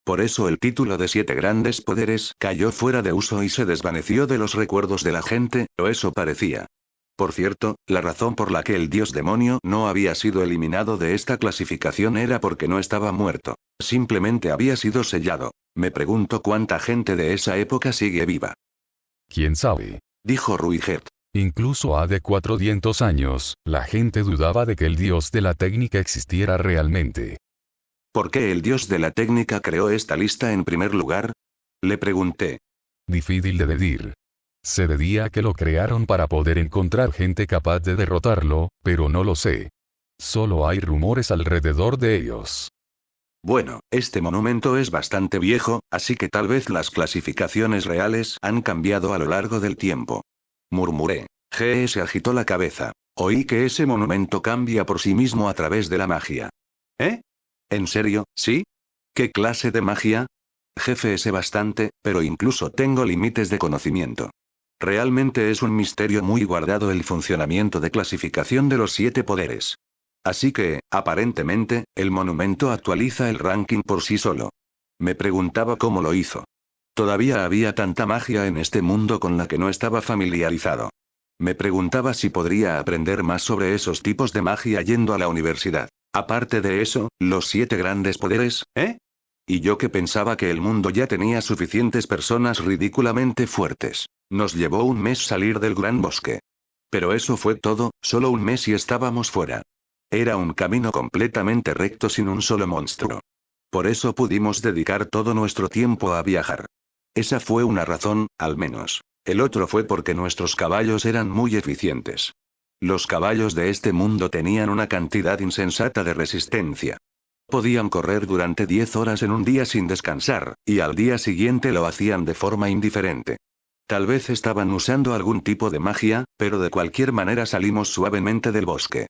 Por eso el título de 7 grandes poderes cayó fuera de uso y se desvaneció de los recuerdos de la gente, o eso parecía. Por cierto, la razón por la que el dios demonio no había sido eliminado de esta clasificación era porque no estaba muerto. Simplemente había sido sellado. Me pregunto cuánta gente de esa época sigue viva. ¿Quién sabe? Dijo Ruigerd. Incluso hace 400 años, la gente dudaba de que el dios de la técnica existiera realmente. ¿Por qué el dios de la técnica creó esta lista en primer lugar? Le pregunté. Difícil de decir. Se decía que lo crearon para poder encontrar gente capaz de derrotarlo, pero no lo sé. Solo hay rumores alrededor de ellos. Bueno, este monumento es bastante viejo, así que tal vez las clasificaciones reales han cambiado a lo largo del tiempo. Murmuré. GS agitó la cabeza. Oí que ese monumento cambia por sí mismo a través de la magia. ¿Eh? ¿En serio, sí? ¿Qué clase de magia? Jefe, sé bastante, pero incluso tengo límites de conocimiento. Realmente es un misterio muy guardado el funcionamiento de clasificación de los 7 poderes. Así que, aparentemente, el monumento actualiza el ranking por sí solo. Me preguntaba cómo lo hizo. Todavía había tanta magia en este mundo con la que no estaba familiarizado. Me preguntaba si podría aprender más sobre esos tipos de magia yendo a la universidad. Aparte de eso, los 7 grandes poderes, ¿eh? Y yo que pensaba que el mundo ya tenía suficientes personas ridículamente fuertes. Nos llevó un mes salir del gran bosque. Pero eso fue todo, solo un mes y estábamos fuera. Era un camino completamente recto sin un solo monstruo. Por eso pudimos dedicar todo nuestro tiempo a viajar. Esa fue una razón, al menos. El otro fue porque nuestros caballos eran muy eficientes. Los caballos de este mundo tenían una cantidad insensata de resistencia. Podían correr durante 10 horas en un día sin descansar, y al día siguiente lo hacían de forma indiferente. Tal vez estaban usando algún tipo de magia, pero de cualquier manera salimos suavemente del bosque.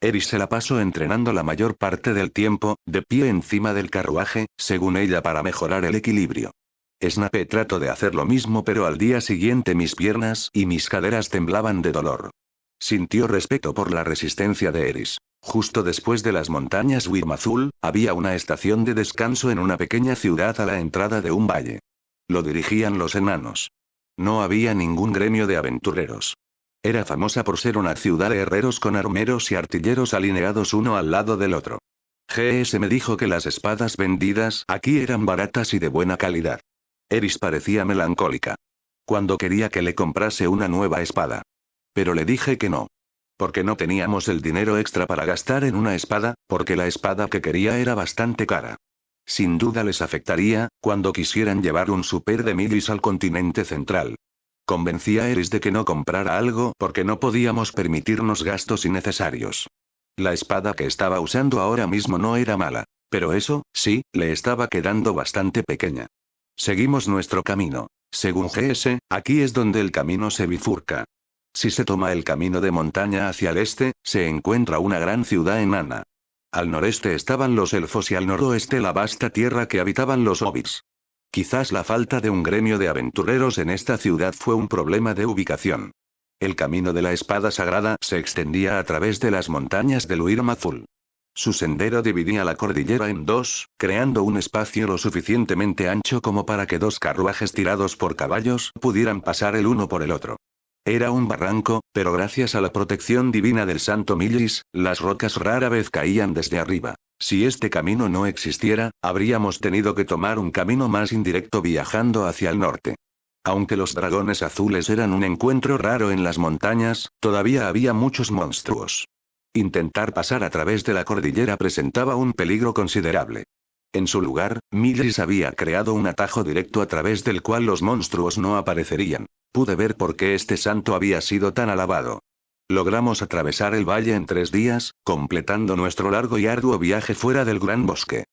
Eris se la pasó entrenando la mayor parte del tiempo, de pie encima del carruaje, según ella para mejorar el equilibrio. Snape trató de hacer lo mismo pero al día siguiente mis piernas y mis caderas temblaban de dolor. Sintió respeto por la resistencia de Eris. Justo después de las montañas Wyrm Azul, había una estación de descanso en una pequeña ciudad a la entrada de un valle. Lo dirigían los enanos. No había ningún gremio de aventureros. Era famosa por ser una ciudad de herreros con armeros y artilleros alineados uno al lado del otro. GS me dijo que las espadas vendidas aquí eran baratas y de buena calidad. Eris parecía melancólica. Cuando quería que le comprase una nueva espada. Pero le dije que no. Porque no teníamos el dinero extra para gastar en una espada, porque la espada que quería era bastante cara. Sin duda les afectaría, cuando quisieran llevar un super de Millis al continente central. Convencí a Eris de que no comprara algo porque no podíamos permitirnos gastos innecesarios. La espada que estaba usando ahora mismo no era mala, pero eso, sí, le estaba quedando bastante pequeña. Seguimos nuestro camino. Según GS, aquí es donde el camino se bifurca. Si se toma el camino de montaña hacia el este, se encuentra una gran ciudad enana. Al noreste estaban los elfos y al noroeste la vasta tierra que habitaban los hobbits. Quizás la falta de un gremio de aventureros en esta ciudad fue un problema de ubicación. El camino de la espada sagrada se extendía a través de las montañas del Uirmazul. Su sendero dividía la cordillera en dos, creando un espacio lo suficientemente ancho como para que dos carruajes tirados por caballos pudieran pasar el uno por el otro. Era un barranco, pero gracias a la protección divina del santo Millis, las rocas rara vez caían desde arriba. Si este camino no existiera, habríamos tenido que tomar un camino más indirecto viajando hacia el norte. Aunque los dragones azules eran un encuentro raro en las montañas, todavía había muchos monstruos. Intentar pasar a través de la cordillera presentaba un peligro considerable. En su lugar, Millis había creado un atajo directo a través del cual los monstruos no aparecerían. Pude ver por qué este santo había sido tan alabado. Logramos atravesar el valle en 3 días, completando nuestro largo y arduo viaje fuera del gran bosque.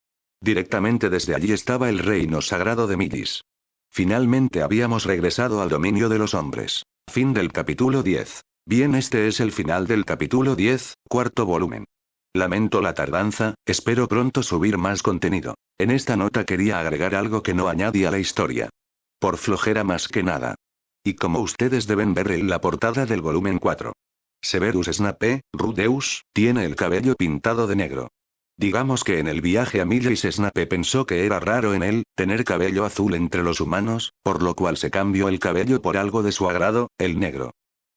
Directamente desde allí estaba el reino sagrado de Millis. Finalmente habíamos regresado al dominio de los hombres. Fin del capítulo 10. Bien, este es el final del capítulo 10, cuarto volumen. Lamento la tardanza, espero pronto subir más contenido. En esta nota quería agregar algo que no añadí a la historia. Por flojera más que nada. Y como ustedes deben ver en la portada del volumen 4. Severus Snape, Rudeus, tiene el cabello pintado de negro. Digamos que en el viaje a Millis Snape pensó que era raro en él, tener cabello azul entre los humanos, por lo cual se cambió el cabello por algo de su agrado, el negro.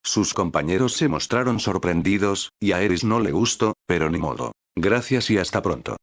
Sus compañeros se mostraron sorprendidos, y a Eris no le gustó, pero ni modo. Gracias y hasta pronto.